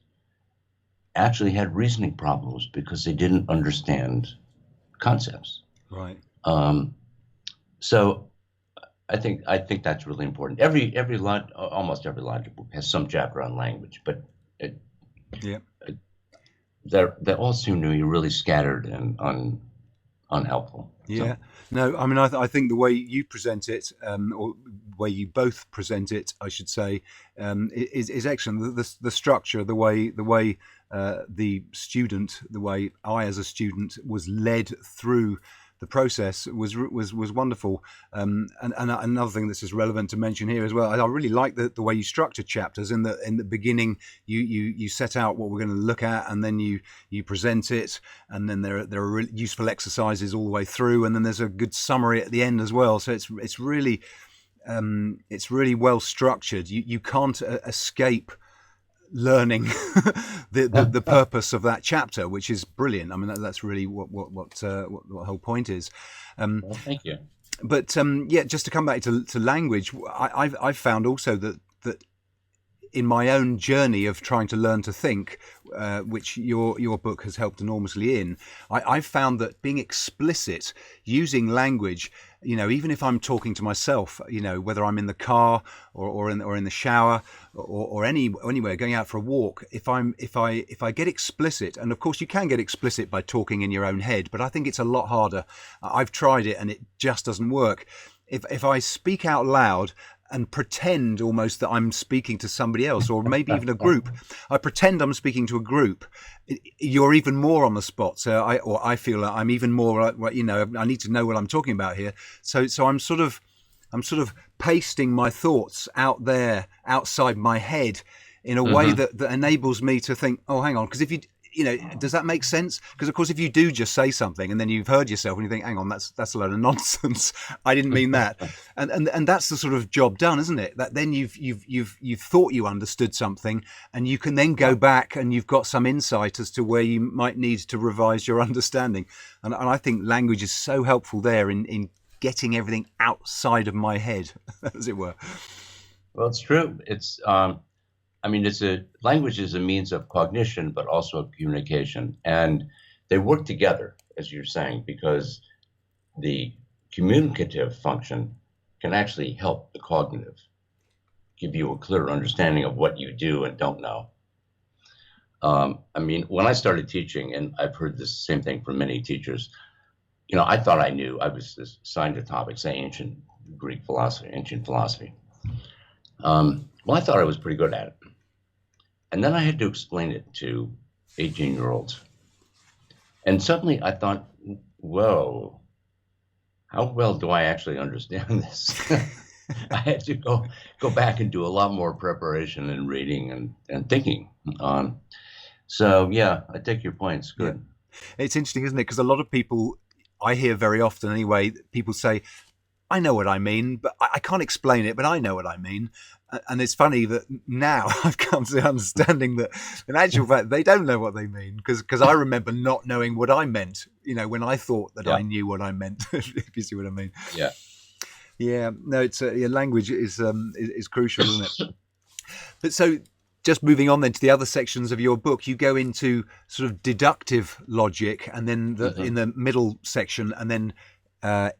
actually had reasoning problems because they didn't understand concepts. Right. So I think that's really important. Almost every logic book has some chapter on language, but Yeah. they all seem to be really scattered and unhelpful. Yeah. So, No, I mean, I think the way you present it, or way you both present it, I should say, is excellent. The structure, the way the student, the way I as a student was led through the process was wonderful. And another thing that's just relevant to mention here as well, I really like the way you structure chapters. In the beginning, you set out what we're going to look at, and then you present it, and then there are really useful exercises all the way through, and then there's a good summary at the end as well. So it's really well structured. You can't escape learning the purpose of that chapter, which is brilliant. I mean, that's really what the whole point is. well, thank you. But yeah, just to come back to language, I've found also that in my own journey of trying to learn to think, which your book has helped enormously in, I've found that being explicit, using language, even if I'm talking to myself, whether I'm in the car or in the shower or anywhere, going out for a walk, if I get explicit, and of course you can get explicit by talking in your own head, but I think it's a lot harder. I've tried it and it just doesn't work. If I speak out loud and pretend almost that I'm speaking to somebody else, or maybe even a group, I pretend I'm speaking to a group, you're even more on the spot. So I feel like I'm even more, I need to know what I'm talking about here. So I'm sort of pasting my thoughts out there outside my head in a way that enables me to think, oh, hang on, because if you does that make sense? Because of course, if you do just say something and then you've heard yourself and you think, hang on, that's a load of nonsense. I didn't mean that. And that's the sort of job done, isn't it? That then you've thought you understood something, and you can then go back and you've got some insight as to where you might need to revise your understanding. And I think language is so helpful there in getting everything outside of my head, as it were. Well, it's true. It's language is a means of cognition, but also of communication. And they work together, as you're saying, because the communicative function can actually help the cognitive, give you a clearer understanding of what you do and don't know. When I started teaching, and I've heard this same thing from many teachers, I thought I knew. I was assigned a topic, say ancient Greek philosophy, ancient philosophy. Well, I thought I was pretty good at it. And then I had to explain it to 18-year-olds. And suddenly I thought, whoa, how well do I actually understand this? I had to go back and do a lot more preparation and reading and thinking. So, yeah, I take your points. Good. Yeah. It's interesting, isn't it? Because a lot of people, I hear very often anyway, people say, I know what I mean, but I can't explain it, but I know what I mean. And it's funny that now I've come to the understanding that in actual fact, they don't know what they mean, because I remember not knowing what I meant, when I thought that I knew what I meant, if you see what I mean. Yeah. Yeah. No, it's language is crucial, isn't it? But so just moving on then to the other sections of your book, you go into sort of deductive logic, and then in the middle section, and then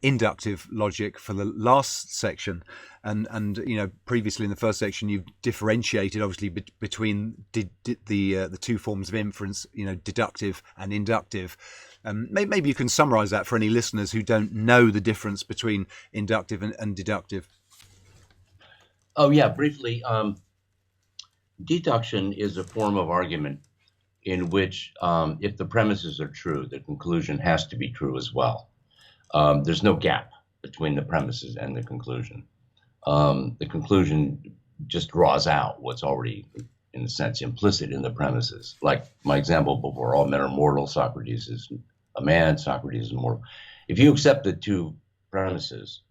inductive logic for the last section, and previously in the first section you've differentiated obviously between the two forms of inference, deductive and inductive. Maybe you can summarize that for any listeners who don't know the difference between inductive and deductive. Oh yeah, briefly. Deduction is a form of argument in which if the premises are true, the conclusion has to be true as well. There's no gap between the premises and the conclusion. The conclusion just draws out what's already, in a sense, implicit in the premises. Like my example before, all men are mortal, Socrates is a man, Socrates is mortal. If you accept the two premises,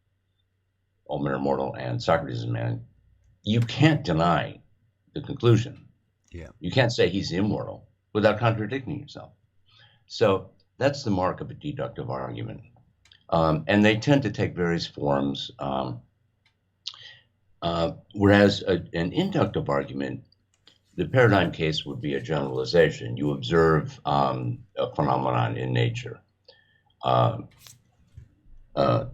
all men are mortal and Socrates is a man, you can't deny the conclusion. Yeah. You can't say he's immortal without contradicting yourself. So That's the mark of a deductive argument. And they tend to take various forms. Whereas an inductive argument, the paradigm case would be a generalization. You observe a phenomenon in nature. Uh, uh,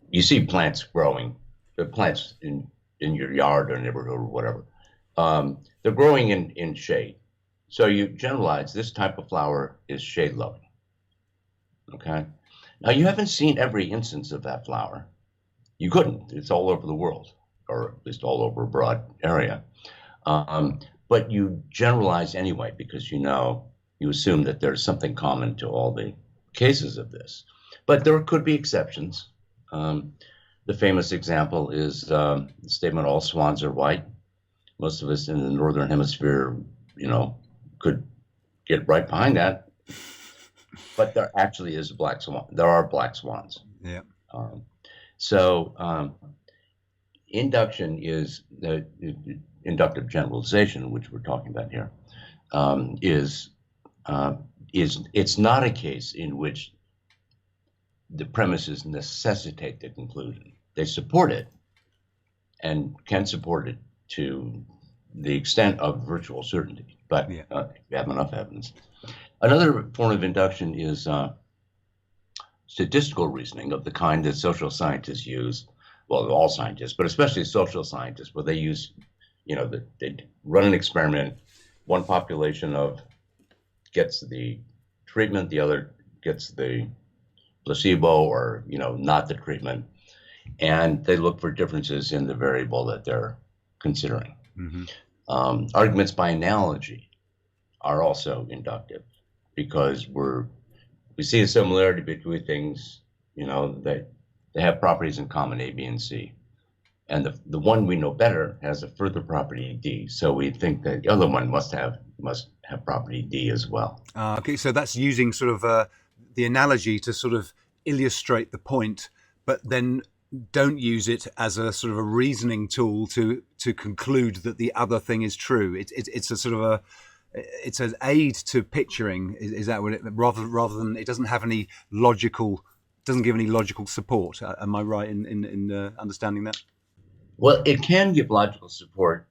you see plants growing, the plants in your yard or neighborhood or whatever. They're growing in shade. So you generalize this type of flower is shade loving. Okay. Now you haven't seen every instance of that flower. You couldn't. It's all over the world, or at least all over a broad area. But you generalize anyway because you assume that there's something common to all the cases of this. But there could be exceptions. The famous example is the statement, all swans are white. Most of us in the Northern Hemisphere, could get right behind that. But there actually is a black swan. There are black swans. Yeah. So induction is the inductive generalization, which we're talking about here, is it's not a case in which the premises necessitate the conclusion. They support it and can support it to the extent of virtual certainty, but you have enough evidence. Another form of induction is statistical reasoning of the kind that social scientists use. Well, all scientists, but especially social scientists, where they use, they run an experiment. One population gets the treatment, the other gets the placebo or, not the treatment. And they look for differences in the variable that they're considering. Mm-hmm. Arguments by analogy are also inductive because we see a similarity between things, that they have properties in common, A, B, and C. And the one we know better has a further property D. So we think that the other one must have property D as well. Okay, so that's using sort of the analogy to sort of illustrate the point, but then don't use it as a sort of a reasoning tool to conclude that the other thing is true. It's a sort of it's an aid to picturing. Is that what it, rather than it doesn't have any logical, doesn't give any logical support? Am I right in understanding that? Well, it can give logical support.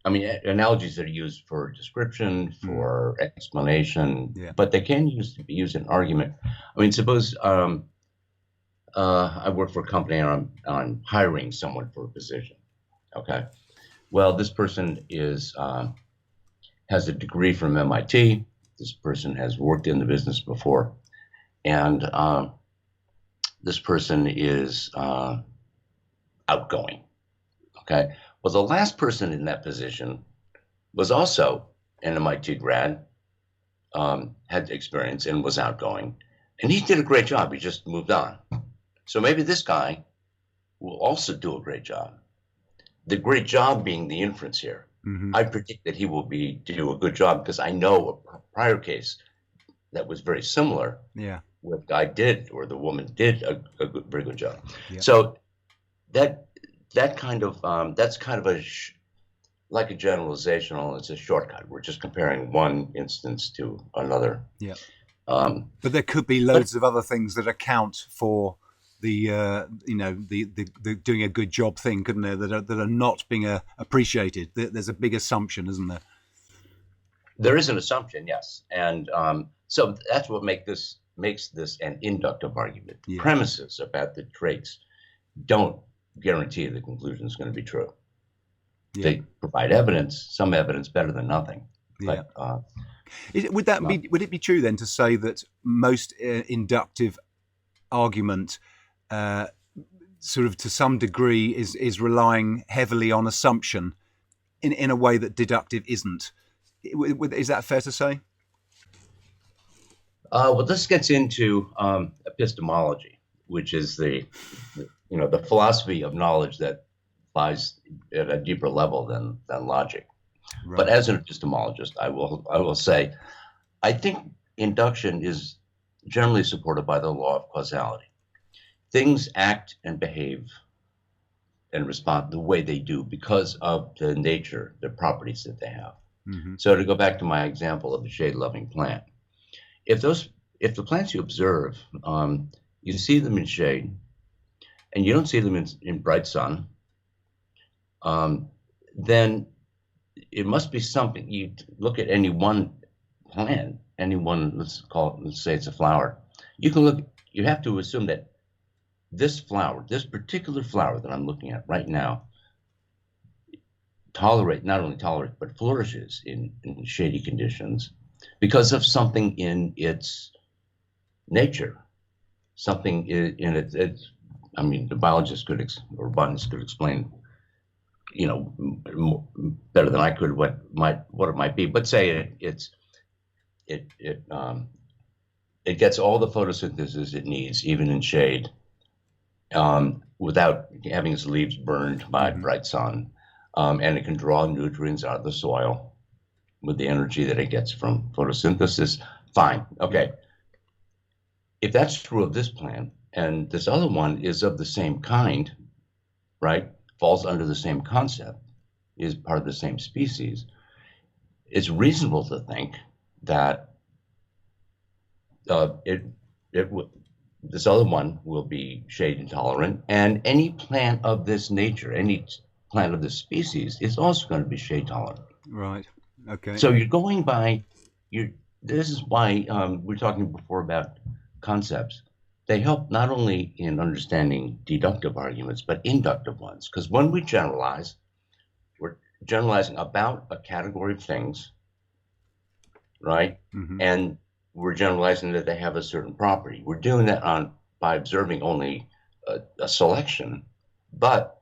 Analogies that are used for description, for explanation, but they can be used in argument. Suppose I work for a company and I'm hiring someone for a position. Okay. Well, this person has a degree from MIT. This person has worked in the business before, and this person is outgoing. Okay. Well, the last person in that position was also an MIT grad, had experience and was outgoing, and he did a great job. He just moved on. So maybe this guy will also do a great job. The great job being the inference here. Mm-hmm. I predict that he will do a good job because I know a prior case that was very similar. Yeah, where the guy did or the woman did a very good job. Yeah. So that kind of that's kind of like a generalizational. It's a shortcut. We're just comparing one instance to another. Yeah. But there could be loads of other things that account for the doing a good job thing, couldn't there? That are not being appreciated. There's a big assumption, isn't there? There is an assumption, yes, and so that's what makes this an inductive argument. The premises about the traits don't guarantee the conclusion is going to be true. Yeah. They provide evidence, some evidence better than nothing. Yeah. But, would it be true then to say that most inductive argument sort of to some degree is relying heavily on assumption in a way that deductive isn't? Is that fair to say? Well, this gets into epistemology, which is the philosophy of knowledge that lies at a deeper level than logic. Right. But as an epistemologist, I will say, I think induction is generally supported by the law of causality. Things act and behave and respond the way they do because of the nature, the properties that they have. Mm-hmm. So to go back to my example of the shade-loving plant, if the plants you observe, you see them in shade, and you don't see them in bright sun, then it must be something. You look at any one plant, any one, let's say it's a flower. You have to assume that this flower, this particular flower that I'm looking at right now, not only tolerates, but flourishes in shady conditions because of something in its nature, something in its, I mean, the biologist or botanist could explain, better than I could what it might be. But say it gets all the photosynthesis it needs, even in shade, without having its leaves burned by bright sun, and it can draw nutrients out of the soil with the energy that it gets from photosynthesis. Fine, okay. If that's true of this plant, and this other one is of the same kind, right, falls under the same concept, is part of the same species, it's reasonable to think that this other one will be shade intolerant, and any plant of this nature, any plant of this species, is also going to be shade tolerant. Right. Okay. So you're going by this is why we were talking before about concepts. They help not only in understanding deductive arguments, but inductive ones. Because when we generalize, we're generalizing about a category of things, right? Mm-hmm. And we're generalizing that they have a certain property. We're doing that by observing only a selection, but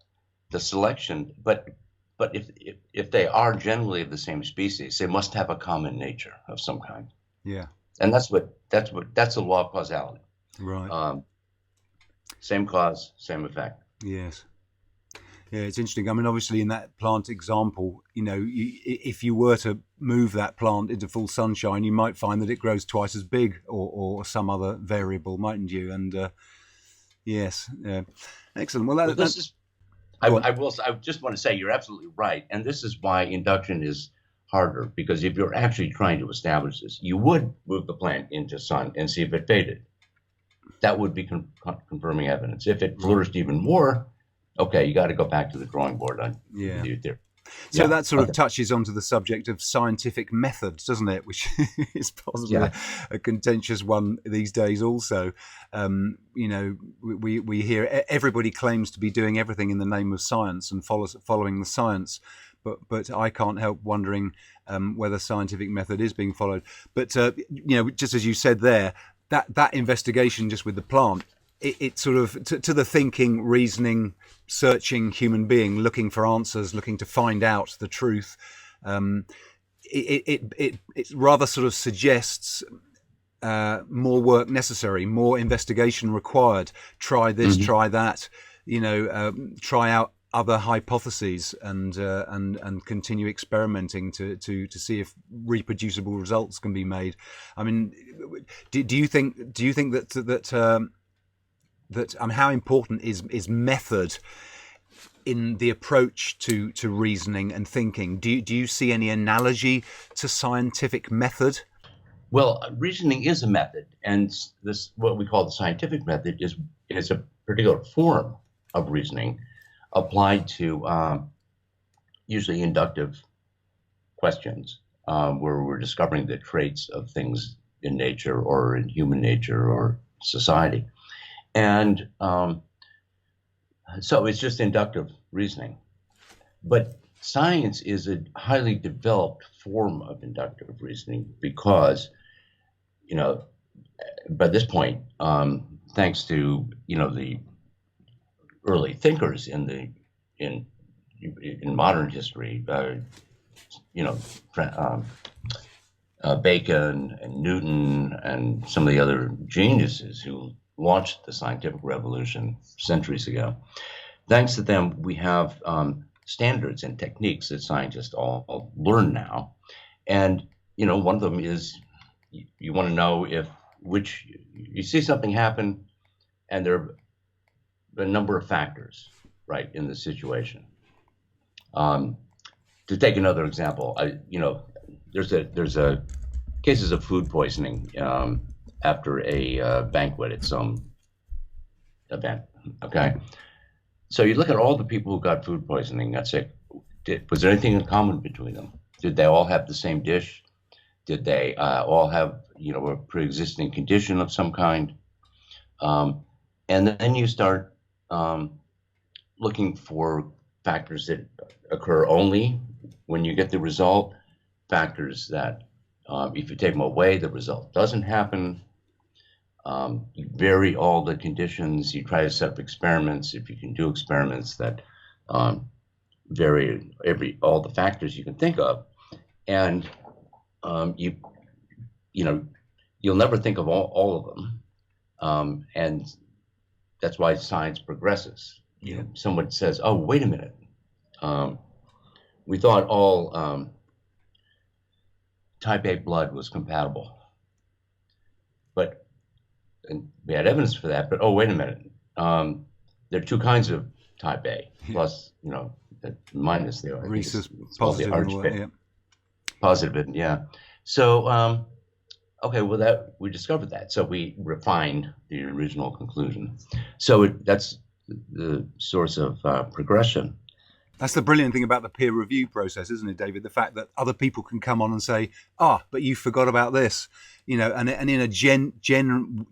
if they are generally of the same species, they must have a common nature of some kind. Yeah. And that's the law of causality. Right. Same cause, same effect. Yes. Yeah, it's interesting. I mean, obviously, in that plant example, if you were to move that plant into full sunshine, you might find that it grows twice as big, or some other variable, mightn't you? And yes, excellent. Well, this is. I just want to say you're absolutely right, and this is why induction is harder, because if you're actually trying to establish this, you would move the plant into sun and see if it faded. That would be confirming evidence. If it flourished even more, okay, you got to go back to the drawing board on your theory. So that sort of touches onto the subject of scientific methods, doesn't it? Which is possibly a contentious one these days also. We hear everybody claims to be doing everything in the name of science and following the science. But I can't help wondering whether scientific method is being followed. But, just as you said there, that investigation just with the plant, it sort of, to the thinking, reasoning, searching human being, looking for answers, looking to find out the truth, it rather sort of suggests more work necessary, more investigation required. Try this, try that, try out other hypotheses and continue experimenting to see if reproducible results can be made. I mean, do you think that how important is method in the approach to reasoning and thinking? Do you see any analogy to scientific method? Well, reasoning is a method, and this, what we call the scientific method, is a particular form of reasoning applied to usually inductive questions, where we're discovering the traits of things in nature or in human nature or society. And so it's just inductive reasoning. But science is a highly developed form of inductive reasoning because, by this point, thanks to, the early thinkers in modern history, Bacon and Newton and some of the other geniuses who launched the scientific revolution centuries ago. Thanks to them, we have standards and techniques that scientists all learn now. And, one of them is you want to know you see something happen and there are a number of factors, right, in the situation. To take another example, there's a cases of food poisoning after a banquet at some event. Okay, so you look at all the people who got food poisoning. That's it. Was there anything in common between them? Did they all have the same dish? Did they all have, a pre-existing condition of some kind? And then you start looking for factors that occur only when you get the result, factors that if you take them away, the result doesn't happen. You vary all the conditions. You try to set up experiments, if you can do experiments that vary all the factors you can think of, and you'll never think of all of them, and that's why science progresses. Someone says, "Oh, wait a minute, we thought all type A blood was compatible, and we had evidence for that. But oh, wait a minute, there are two kinds of type A, plus minus the rhesus positive, positive, yeah. So okay, well we discovered that, so we refined the original conclusion. So that's the source of progression. That's the brilliant thing about the peer review process, isn't it, David? The fact that other people can come on and say, but you forgot about this, and in a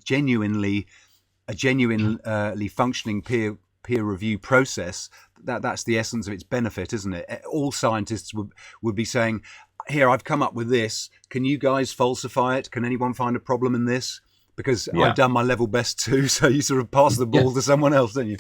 genuinely functioning peer review process, that's the essence of its benefit, isn't it? All scientists would be saying, here, I've come up with this. Can you guys falsify it? Can anyone find a problem in this? Because I've done my level best too. So you sort of pass the ball to someone else, don't you?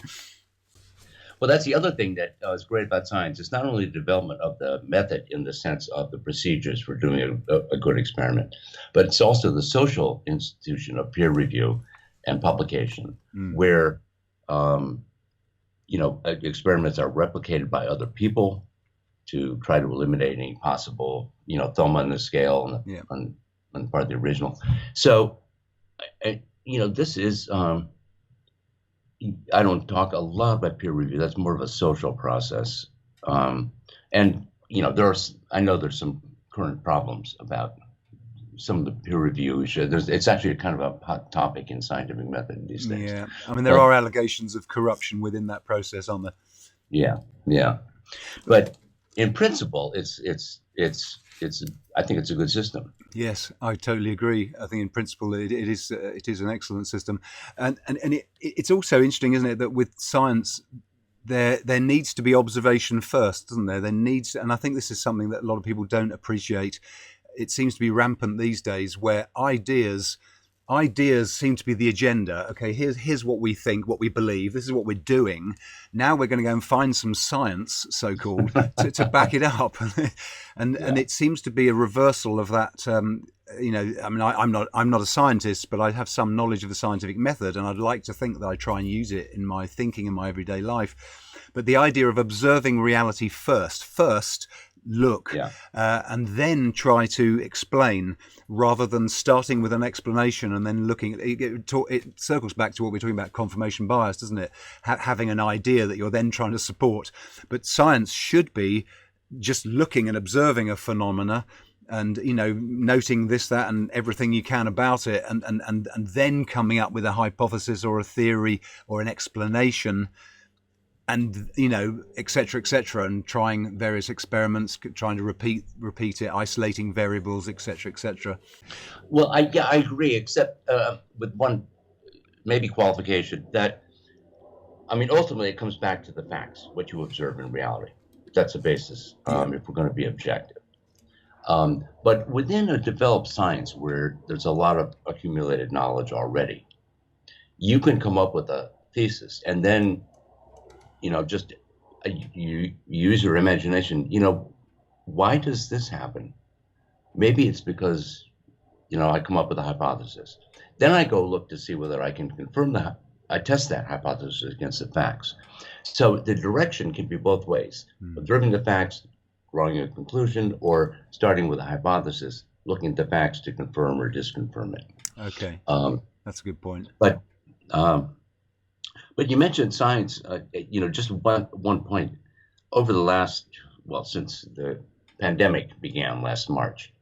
Well, that's the other thing that is great about science. It's not only the development of the method in the sense of the procedures for doing a good experiment, but it's also the social institution of peer review and publication, where experiments are replicated by other people to try to eliminate any possible thumb on the scale on part of the original. So this is. I don't talk a lot about peer review. That's more of a social process. And I know there's some current problems about some of the peer review issues. It's actually kind of a hot topic in scientific method these days. Yeah, I mean, there are allegations of corruption within that process, aren't there? Yeah. But in principle, it's I think it's a good system. Yes, I totally agree. I think in principle it is an excellent system, and it's also interesting, isn't it, that with science there needs to be observation first, doesn't there? And I think this is something that a lot of people don't appreciate. It seems to be rampant these days, where ideas seem to be the agenda. Okay, here's what we think, what we believe. This is what we're doing. Now we're going to go and find some science, so-called, to back it up. And it seems to be a reversal of that. I mean, I'm not a scientist, but I have some knowledge of the scientific method, and I'd like to think that I try and use it in my thinking in my everyday life. But the idea of observing reality first. Look, and then try to explain, rather than starting with an explanation and then looking at it. It circles back to what we're talking about, confirmation bias, doesn't it? Having an idea that you're then trying to support. But science should be just looking and observing a phenomena and, noting this, that, and everything you can about it, and then coming up with a hypothesis or a theory or an explanation. And et cetera, and trying various experiments, trying to repeat it, isolating variables, et cetera. Well, I agree, except with one maybe qualification that, I mean, ultimately it comes back to the facts, what you observe in reality. That's a basis if we're going to be objective. But within a developed science where there's a lot of accumulated knowledge already, you can come up with a thesis and then just you use your imagination. Why does this happen? Maybe it's because, I come up with a hypothesis. Then I go look to see whether I can confirm that. I test that hypothesis against the facts. So the direction can be both ways: observing the facts, drawing a conclusion, or starting with a hypothesis, looking at the facts to confirm or disconfirm it. Okay, that's a good point. But you mentioned science, just one point. Over the since the pandemic began last March,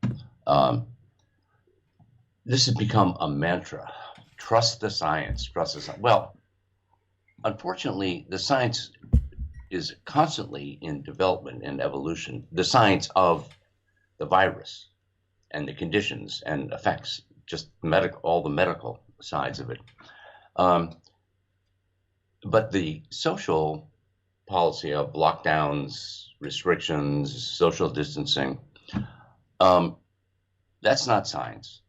This has become a mantra. Trust the science. Trust the science. Well, unfortunately, the science is constantly in development and evolution. The science of the virus and the conditions and effects, just all the medical sides of it. But the social policy of lockdowns, restrictions, social distancing, that's not science.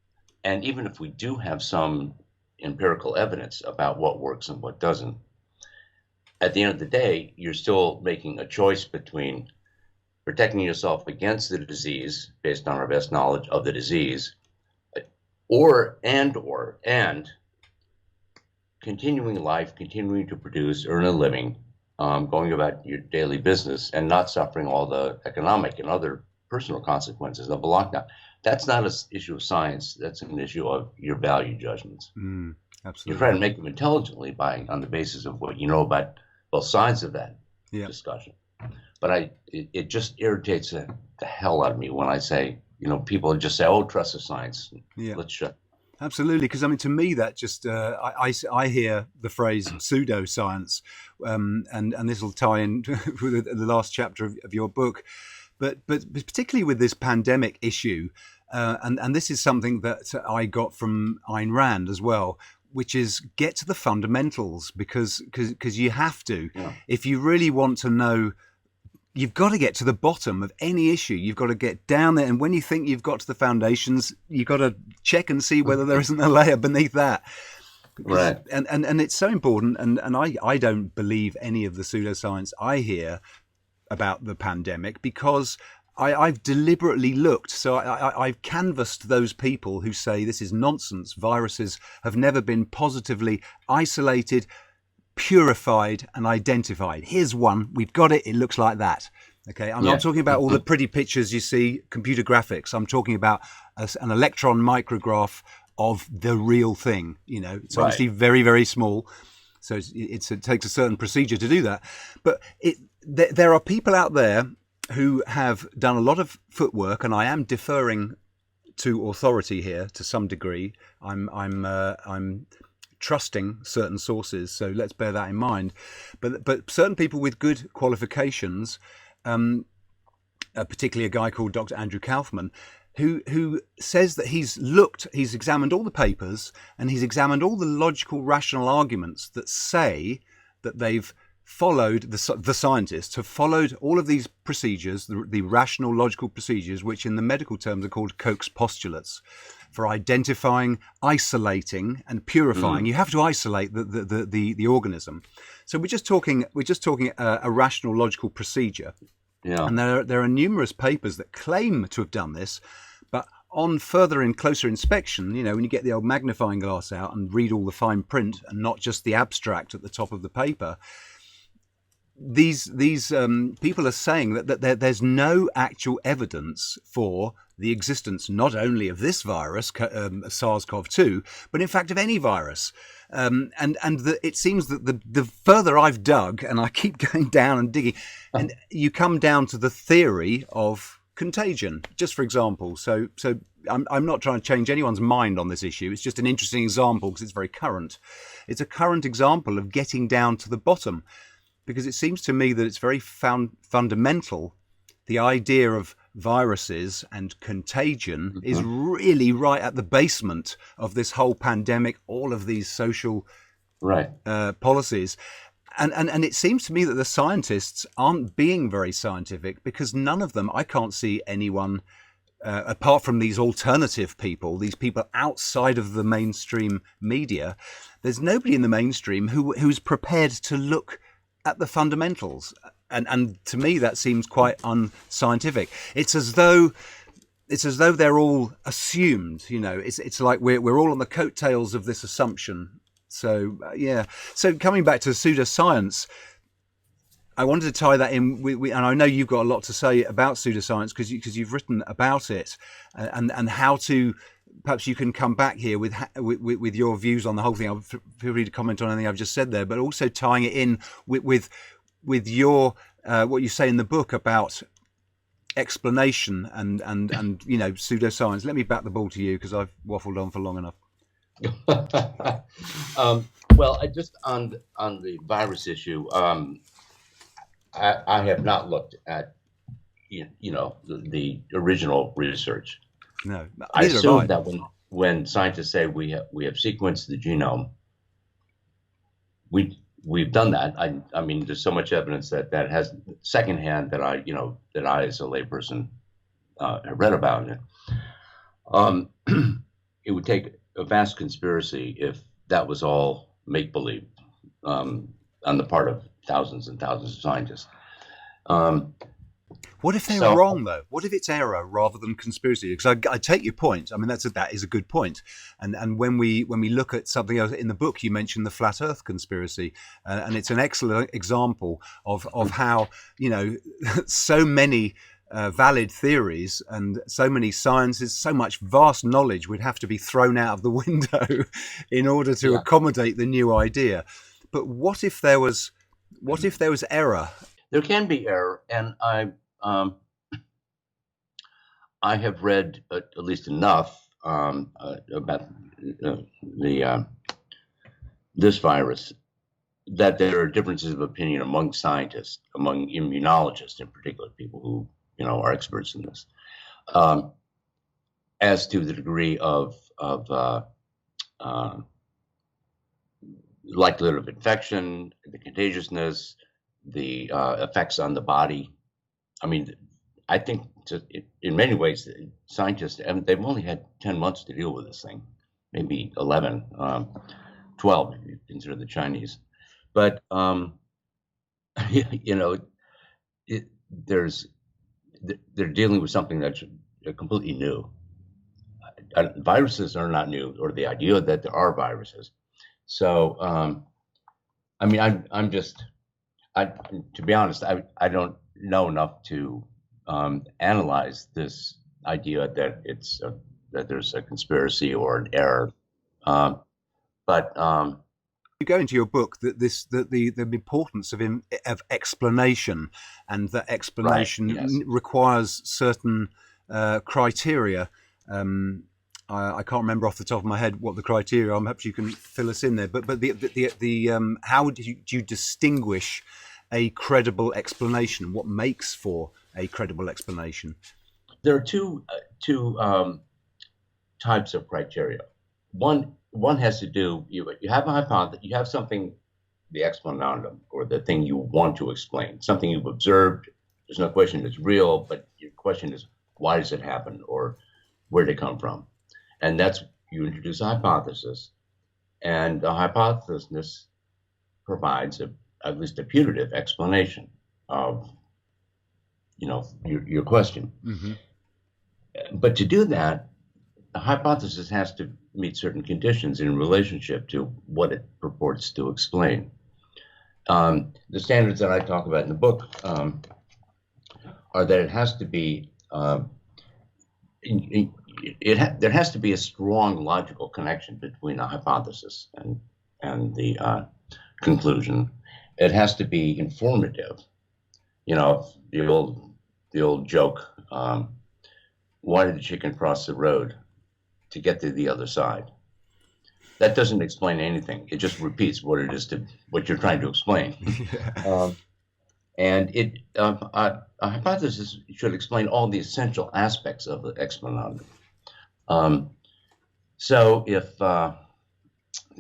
And even if we do have some empirical evidence about what works and what doesn't, at the end of the day, you're still making a choice between protecting yourself against the disease based on our best knowledge of the disease, and continuing life, continuing to produce, earn a living, going about your daily business and not suffering all the economic and other personal consequences of a lockdown. That's not an issue of science. That's an issue of your value judgments. Absolutely. You're trying to make them intelligently on the basis of what you know about both sides of that discussion. But it just irritates the hell out of me when I say, people just say, "Oh, trust the science." Let's shut. Absolutely, because I mean, to me, that just I hear the phrase pseudoscience, and this will tie in with the last chapter of your book, but particularly with this pandemic issue, and this is something that I got from Ayn Rand as well, which is get to the fundamentals, because you have to, if you really want to know. You've got to get to the bottom of any issue. You've got to get down there. And when you think you've got to the foundations, you've got to check and see whether there isn't a layer beneath that. Right. And it's so important. And I don't believe any of the pseudoscience I hear about the pandemic, because I've deliberately looked. So I've canvassed those people who say this is nonsense. Viruses have never been positively isolated, purified and identified. Here's one. We've got it. It looks like that. Okay. I'm not talking about all the pretty pictures you see, computer graphics. I'm talking about an electron micrograph of the real thing. It's obviously very, very small. So it takes a certain procedure to do that. But there are people out there who have done a lot of footwork, and I am deferring to authority here to some degree. I'm trusting certain sources, so let's bear that in mind. But certain people with good qualifications, particularly a guy called Dr. Andrew Kaufman, who says that he's examined all the papers and he's examined all the logical, rational arguments that say that they've followed, the scientists have followed all of these procedures, the rational, logical procedures, which in the medical terms are called Koch's postulates, for identifying, isolating, and purifying. You have to isolate the organism. So we're just talking a rational, logical procedure. Yeah. And there are numerous papers that claim to have done this, but on further and closer inspection, when you get the old magnifying glass out and read all the fine print and not just the abstract at the top of the paper, these people are saying that there's no actual evidence for the existence not only of this virus, SARS-CoV-2, but in fact of any virus. It seems that the further I've dug, and I keep going down and digging, and you come down to the theory of contagion, just for example. So I'm not trying to change anyone's mind on this issue. It's just an interesting example because it's very current. It's a current example of getting down to the bottom, because it seems to me that it's very fundamental. The idea of viruses and contagion is really right at the basement of this whole pandemic, all of these social policies. And it seems to me that the scientists aren't being very scientific, because none of them, I can't see anyone, apart from these alternative people, these people outside of the mainstream media, there's nobody in the mainstream who's prepared to look at the fundamentals. And to me, that seems quite unscientific. It's as though they're all assumed. It's like we're all on the coattails of this assumption. So So coming back to pseudoscience, I wanted to tie that in. And I know you've got a lot to say about pseudoscience because you've written about it, and how to. Perhaps you can come back here with your views on the whole thing. I'll feel free to comment on anything I've just said there, but also tying it in with your what you say in the book about explanation and pseudoscience. Let me back the ball to you because I've waffled on for long enough. Well, I just on the virus issue, I have not looked at the original research. No, I neither have I. assume that when scientists say we have sequenced the genome, we've done that. I mean, there's so much evidence that has secondhand that I as a layperson have read about it. It would take a vast conspiracy if that was all make believe on the part of thousands and thousands of scientists. What if they're wrong, though? What if it's error rather than conspiracy? Because I take your point. I mean, that is a good point. And when we look at something else in the book, you mentioned the flat Earth conspiracy, and it's an excellent example of how so many valid theories and so many sciences, so much vast knowledge would have to be thrown out of the window in order to accommodate the new idea. But what if there was error? There can be error, and I have read at least enough about this virus that there are differences of opinion among scientists, among immunologists in particular, people who are experts in this, as to the degree of likelihood of infection, the contagiousness, the effects on the body. I mean, I think in many ways, scientists, they've only had 10 months to deal with this thing, maybe 11, 12 if you consider the Chinese. But, they're dealing with something that's completely new. Viruses are not new, or the idea that there are viruses. So, I mean, to be honest, I don't know enough to analyze this idea that that there's a conspiracy or an error. But you go into your book that the importance of explanation, and that explanation requires certain criteria. I can't remember off the top of my head what the criteria are. Perhaps you can fill us in there. But the how do you distinguish a credible explanation? What makes for a credible explanation? There are two types of criteria. One has to do, you have a hypothesis, you have something, the explanandum, or the thing you want to explain, something you've observed. There's no question it's real, but your question is, why does it happen, or where did it come from? And that's, you introduce a hypothesis, and the hypothesis provides at least a putative explanation of your question. Mm-hmm. But to do that, a hypothesis has to meet certain conditions in relationship to what it purports to explain. The standards that I talk about in the book are that it has to be there has to be a strong logical connection between a hypothesis and the conclusion. It has to be informative. The old joke, why did the chicken cross the road? To get to the other side. That doesn't explain anything. It just repeats what it is what you're trying to explain. And a hypothesis should explain all the essential aspects of the explanandum. So let's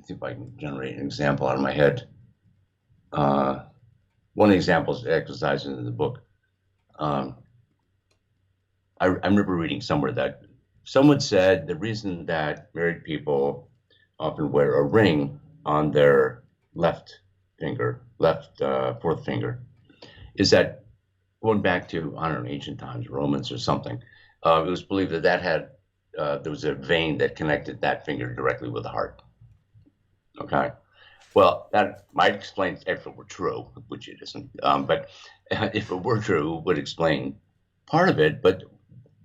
see if I can generate an example out of my head. One example is exercises in the book. I remember reading somewhere that someone said the reason that married people often wear a ring on their left fourth finger, is that going back to, I don't know, ancient times, Romans or something, it was believed that had, there was a vein that connected that finger directly with the heart. Okay. Well, that might explain, if it were true, which it isn't, but if it were true, it would explain part of it, but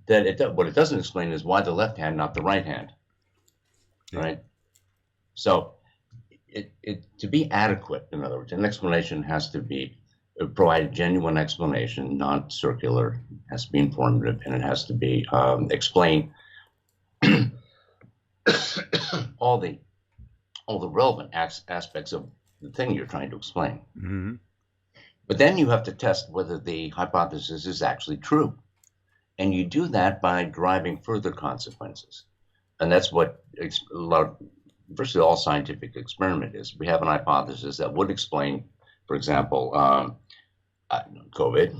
what it doesn't explain is why the left hand, not the right hand, right? So to be adequate, in other words, an explanation has to provide a genuine explanation, not circular, has to be informative, and it has to be explain all the relevant aspects of the thing you're trying to explain. Mm-hmm. But then you have to test whether the hypothesis is actually true. And you do that by deriving further consequences. And that's what virtually all scientific experiment is. We have an hypothesis that would explain, for example, COVID,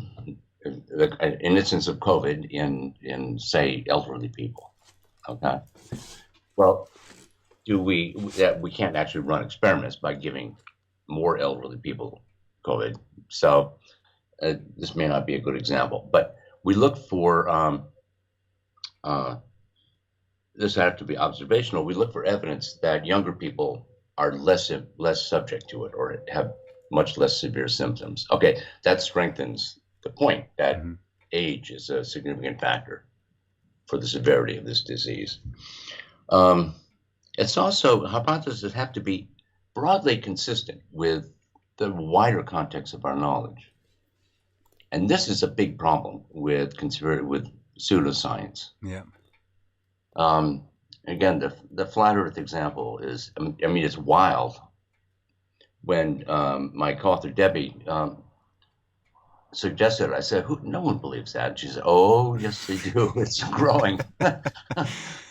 an instance of COVID in say, elderly people. Okay. Well, we can't actually run experiments by giving more elderly people COVID. So this may not be a good example, but we look for this has to be observational. We look for evidence that younger people are less subject to it or have much less severe symptoms. Okay, that strengthens the point that mm-hmm. age is a significant factor for the severity of this disease. It's also hypotheses have to be broadly consistent with the wider context of our knowledge. And this is a big problem with pseudoscience. Yeah. Again, the flat Earth example is, I mean, it's wild. When my co-author Debbie suggested it, I said, no one believes that. And she said, oh, yes, they do. It's growing. I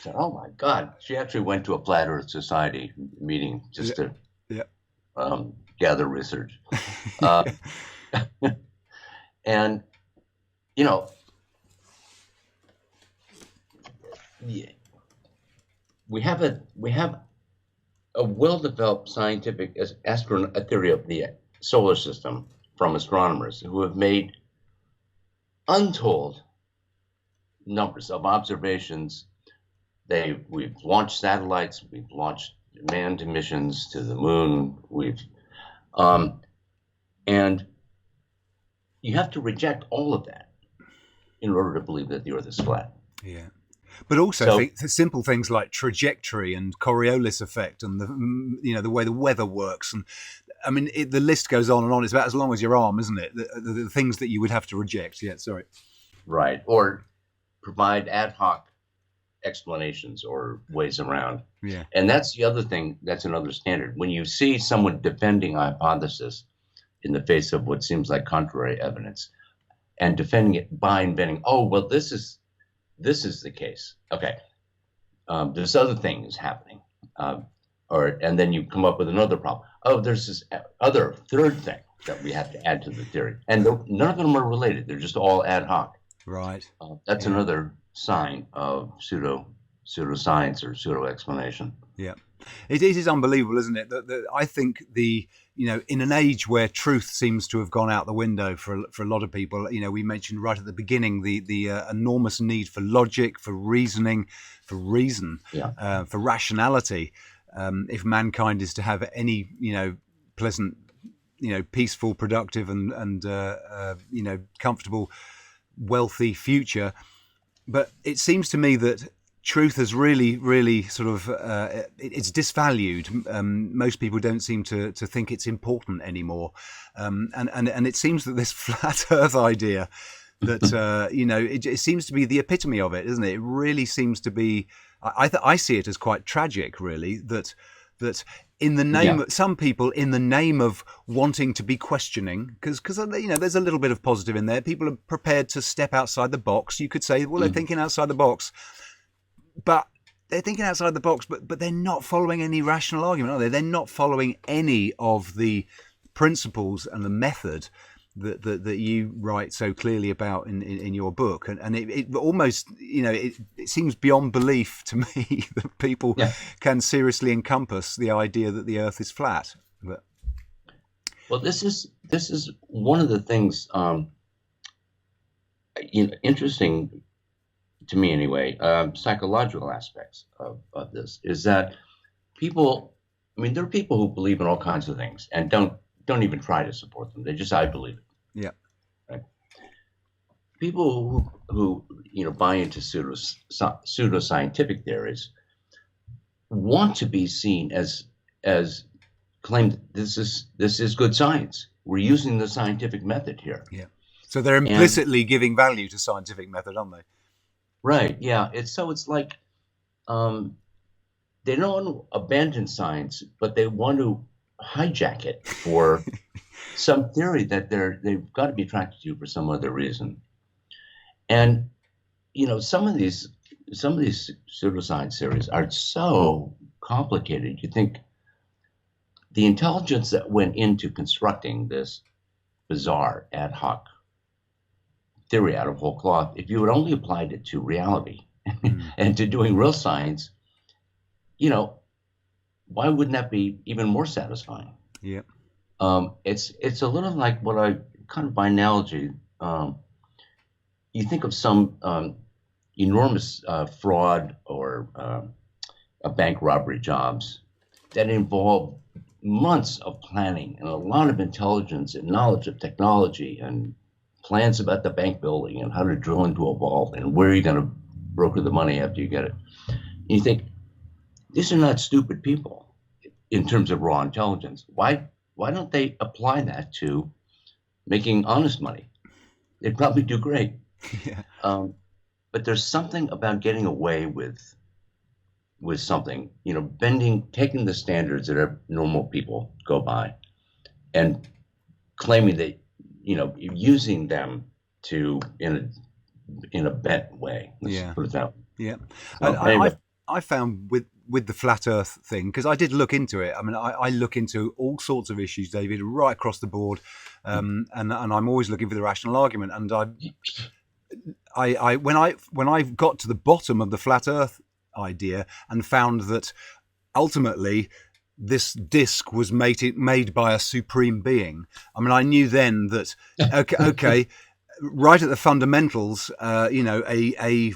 said, oh, my God. She actually went to a Flat Earth Society meeting just to gather research. And, you know, we have a well-developed scientific a theory of the solar system from astronomers who have made untold numbers of observations. We've launched satellites, we've launched manned missions to the moon, and you have to reject all of that in order to believe that the Earth is flat. Yeah. But also simple things like trajectory and Coriolis effect and the way the weather works. And I mean, the list goes on and on. It's about as long as your arm, isn't it? The things that you would have to reject. Yeah, sorry. Right. Or provide ad hoc explanations or ways around. Yeah. And that's the other thing. That's another standard. When you see someone defending a hypothesis in the face of what seems like contrary evidence and defending it by inventing, oh, well, this is the case. Okay. This other thing is happening. And then you come up with another problem. Oh, there's this other third thing that we have to add to the theory. And none of them are related. They're just all ad hoc. Right. That's another sign of pseudoscience or pseudo explanation. Yeah. It is unbelievable, isn't it? That I think in an age where truth seems to have gone out the window for a lot of people, we mentioned right at the beginning the enormous need for logic, for reasoning, for reason, for rationality. If mankind is to have any, pleasant, peaceful, productive, and comfortable, wealthy future. But it seems to me that truth has really, really sort of it's disvalued. Most people don't seem to think it's important anymore, and it seems that this flat Earth idea that it seems to be the epitome of it, isn't it? It really seems to be. I see it as quite tragic, really, that in the name of some people, in the name of wanting to be questioning, because there's a little bit of positive in there. People are prepared to step outside the box. You could say, well, they're thinking outside the box. But they're thinking outside the box, but they're not following any rational argument, are they? They're not following any of the principles and the method that you write so clearly about in your book. And it almost, it seems beyond belief to me that people can seriously encompass the idea that the Earth is flat. But... Well, this is one of the things, interesting to me anyway, psychological aspects of this is that people, there are people who believe in all kinds of things and don't even try to support them. They just, I believe it. Yeah. Right? People who buy into pseudoscientific theories want to be seen as claimed this is good science. We're using the scientific method here. Yeah. So they're And implicitly giving value to scientific method, aren't they? right, yeah, it's like um, they don't want to abandon science, but they want to hijack it for some theory that they've got to be attracted to for some other reason. And some of these pseudoscience theories are so complicated. You think the intelligence that went into constructing this bizarre ad hoc theory out of whole cloth, if you had only applied it to reality and to doing real science, you know, why wouldn't that be even more satisfying? Yeah. It's a little like what I kind of by analogy. You think of some enormous fraud or a bank robbery jobs that involve months of planning and a lot of intelligence and knowledge of technology and plans about the bank building and how to drill into a vault and where you're going to broker the money after you get it. And you think these are not stupid people in terms of raw intelligence. Why don't they apply that to making honest money? They'd probably do great. Yeah. But there's something about getting away with something, taking the standards that normal people go by and claiming that, using them in a bent way. Let's put it that way. Yeah. So, anyway. I found with the flat Earth thing, because I did look into it. I mean, I look into all sorts of issues, David, right across the board, and I'm always looking for the rational argument. And when I got to the bottom of the flat Earth idea and found that ultimately this disc was made by a supreme being, I mean, I knew then that okay, right at the fundamentals, a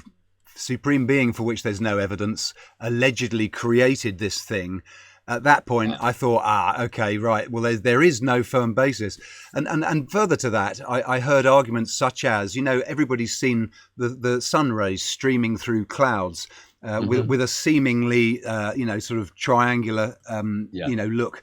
supreme being for which there's no evidence allegedly created this thing. At that point, I thought, okay, right. Well, there is no firm basis, and further to that, I heard arguments such as, everybody's seen the sun rays streaming through clouds with a seemingly, sort of triangular, look.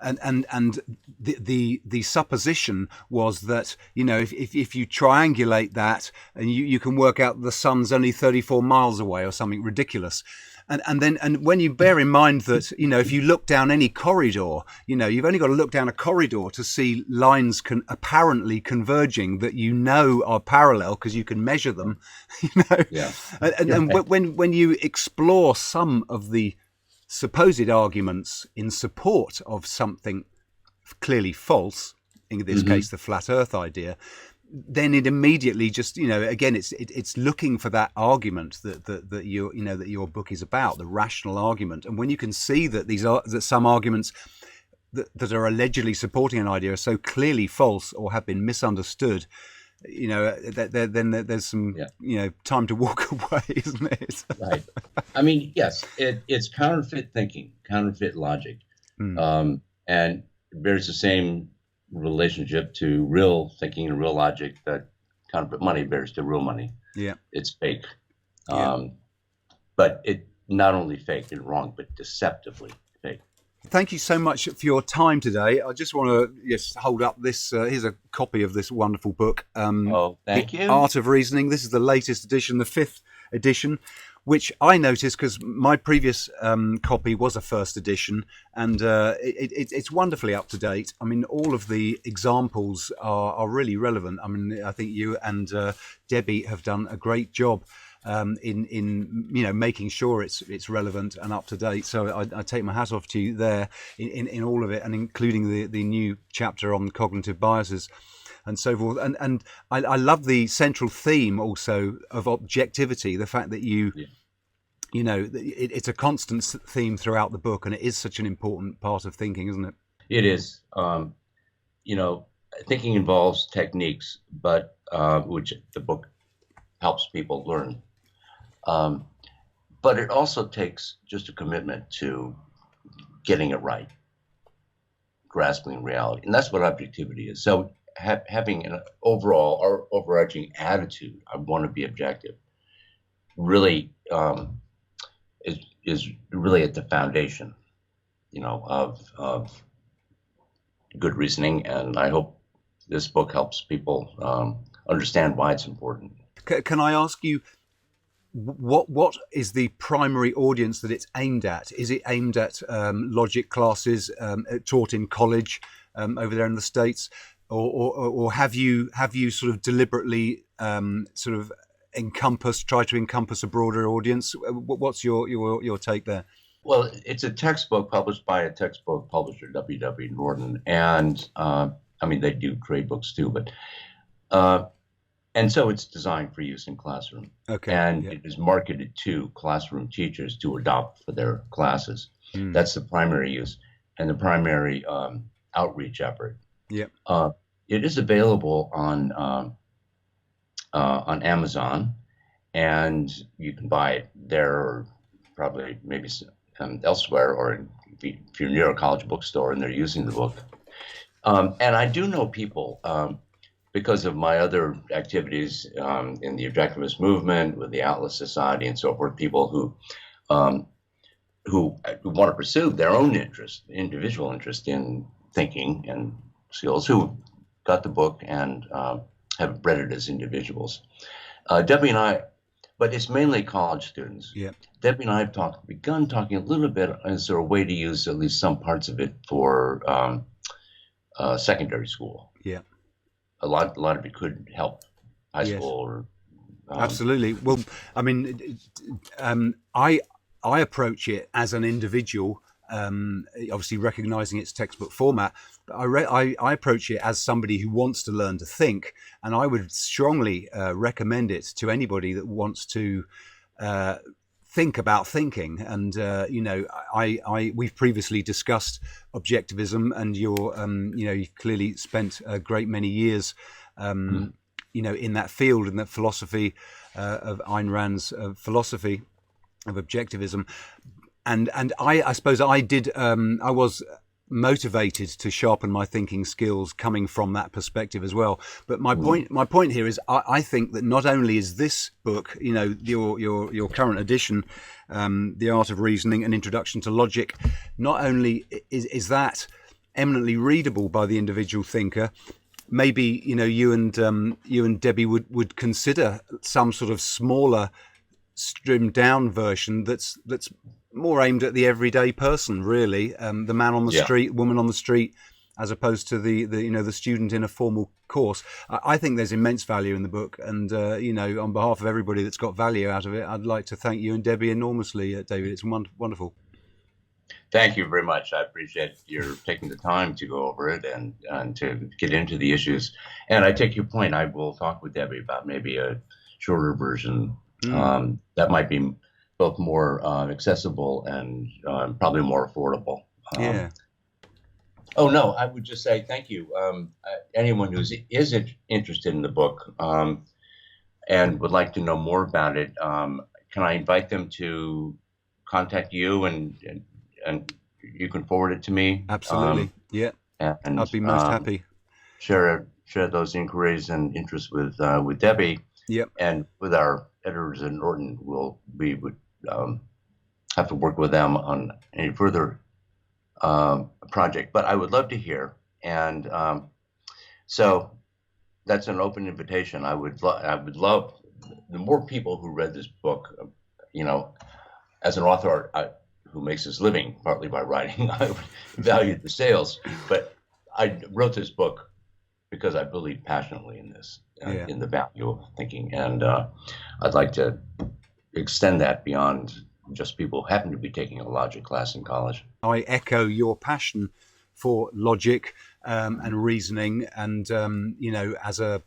And the supposition was that, if you triangulate that and you can work out the sun's only 34 miles away or something ridiculous. And when you bear in mind that, if you look down any corridor, you've only got to look down a corridor to see lines apparently converging that are parallel because you can measure them, Yeah. And when you explore some of the supposed arguments in support of something clearly false, in this case the flat Earth idea, then it immediately just, again, it's looking for that argument that your book is about, the rational argument. And when you can see that that some arguments that are allegedly supporting an idea are so clearly false or have been misunderstood, then there's some, time to walk away, isn't it? Right. I mean, yes, it's counterfeit thinking, counterfeit logic, and it bears the same relationship to real thinking and real logic that counterfeit money bears to real money. Yeah. It's fake. But it not only fake and wrong, but deceptively fake. Thank you so much for your time today. I just want to just hold up this. Here's a copy of this wonderful book. Thank you. Art of Reasoning. This is the latest edition, the 5th edition, which I noticed because my previous copy was a first edition, and it's wonderfully up to date. I mean, all of the examples are really relevant. I mean, I think you and Debbie have done a great job in making sure it's relevant and up to date. So I take my hat off to you there in all of it, and including the new chapter on cognitive biases and so forth. And I love the central theme also of objectivity, the fact that it's a constant theme throughout the book, and it is such an important part of thinking, isn't it? It is. Thinking involves techniques, but which the book helps people learn. But it also takes just a commitment to getting it right, grasping reality. And that's what objectivity is. So having an overall or overarching attitude, I want to be objective, really is really at the foundation, of good reasoning. And I hope this book helps people understand why it's important. Can I ask you, what is the primary audience that it's aimed at? Is it aimed at logic classes taught in college over there in the States, or have you sort of deliberately sort of try to encompass a broader audience? What's your take there? Well, it's a textbook published by a textbook publisher, W.W. Norton, and I mean they do trade books too, but. And so it's designed for use in classroom. Okay. And yeah. it is marketed to classroom teachers to adopt for their classes. That's the primary use and the primary outreach effort. Yeah. It is available on Amazon, and you can buy it there, or probably maybe elsewhere, or if you're near a college bookstore and they're using the book. And I do know people. Because of my other activities in the objectivist movement, with the Atlas Society and so forth, people who want to pursue their own individual interest in thinking and skills, who got the book and have read it as individuals. Debbie and I, but it's mainly college students. Yeah. Debbie and I have begun talking a little bit. Is there a way to use at least some parts of it for secondary school? Yeah. A lot of it could help high school or absolutely. Well, I mean, I approach it as an individual, obviously recognizing its textbook format, but I approach it as somebody who wants to learn to think, and I would strongly recommend it to anybody that wants to think about thinking. And we've previously discussed objectivism, and you've clearly spent a great many years in that field, in that philosophy of Ayn Rand's philosophy of objectivism. And I suppose I was motivated to sharpen my thinking skills coming from that perspective as well. But my point here is I think that not only is this book, your current edition, The Art of Reasoning, an Introduction to Logic, not only is that eminently readable by the individual thinker, maybe you and Debbie would consider some sort of smaller, stripped down version that's more aimed at the everyday person, really, the man on the street, woman on the street, as opposed to the student in a formal course. I think there's immense value in the book, and on behalf of everybody that's got value out of it, I'd like to thank you and Debbie enormously, David. It's wonderful. Thank you very much. I appreciate your taking the time to go over it and to get into the issues. And I take your point. I will talk with Debbie about maybe a shorter version that might be both more accessible and probably more affordable. Oh, no, I would just say thank you. Anyone who is interested in the book and would like to know more about it, can I invite them to contact you and you can forward it to me? Absolutely. And I'd be most happy. Share those inquiries and interests with Debbie. Yep. And with our editors at Norton, we would have to work with them on any further project. But I would love to hear, and so that's an open invitation. I would love the more people who read this book. As an author who makes his living partly by writing, I would value the sales. But I wrote this book because I believe passionately in this, in the value of thinking, and I'd like to extend that beyond just people who happen to be taking a logic class in college. I echo your passion for logic and reasoning, and as a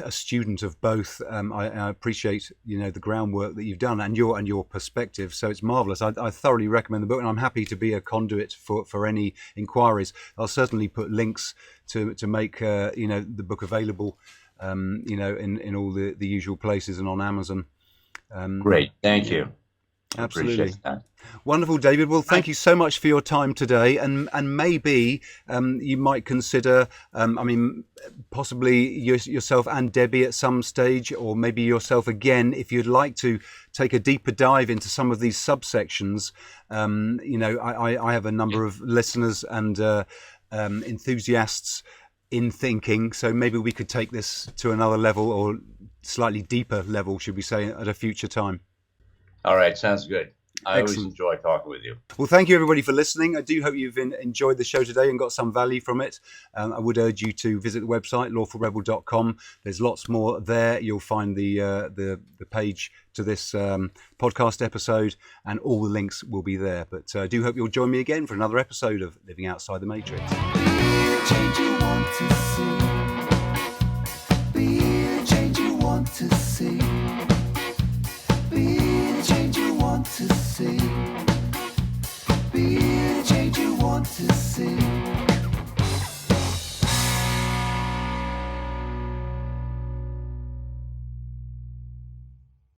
student of both, I appreciate the groundwork that you've done and your perspective. So it's marvelous. I thoroughly recommend the book, and I'm happy to be a conduit for any inquiries. I'll certainly put links to make the book available, in all the usual places and on Amazon. Great, thank you. Absolutely. Wonderful, David. Well, thank you so much for your time today. And maybe you might consider, possibly yourself and Debbie at some stage, or maybe yourself again, if you'd like to take a deeper dive into some of these subsections. I have a number of listeners and enthusiasts in thinking. So maybe we could take this to another level, or slightly deeper level, should we say, at a future time. All right, sounds good. I Excellent. always enjoy talking with you. Well, thank you everybody for listening. I do hope you've enjoyed the show today and got some value from it. I would urge you to visit the website lawfulrebel.com. There's lots more there. You'll find the page to this podcast episode, and all the links will be there. But I do hope you'll join me again for another episode of Living Outside the Matrix.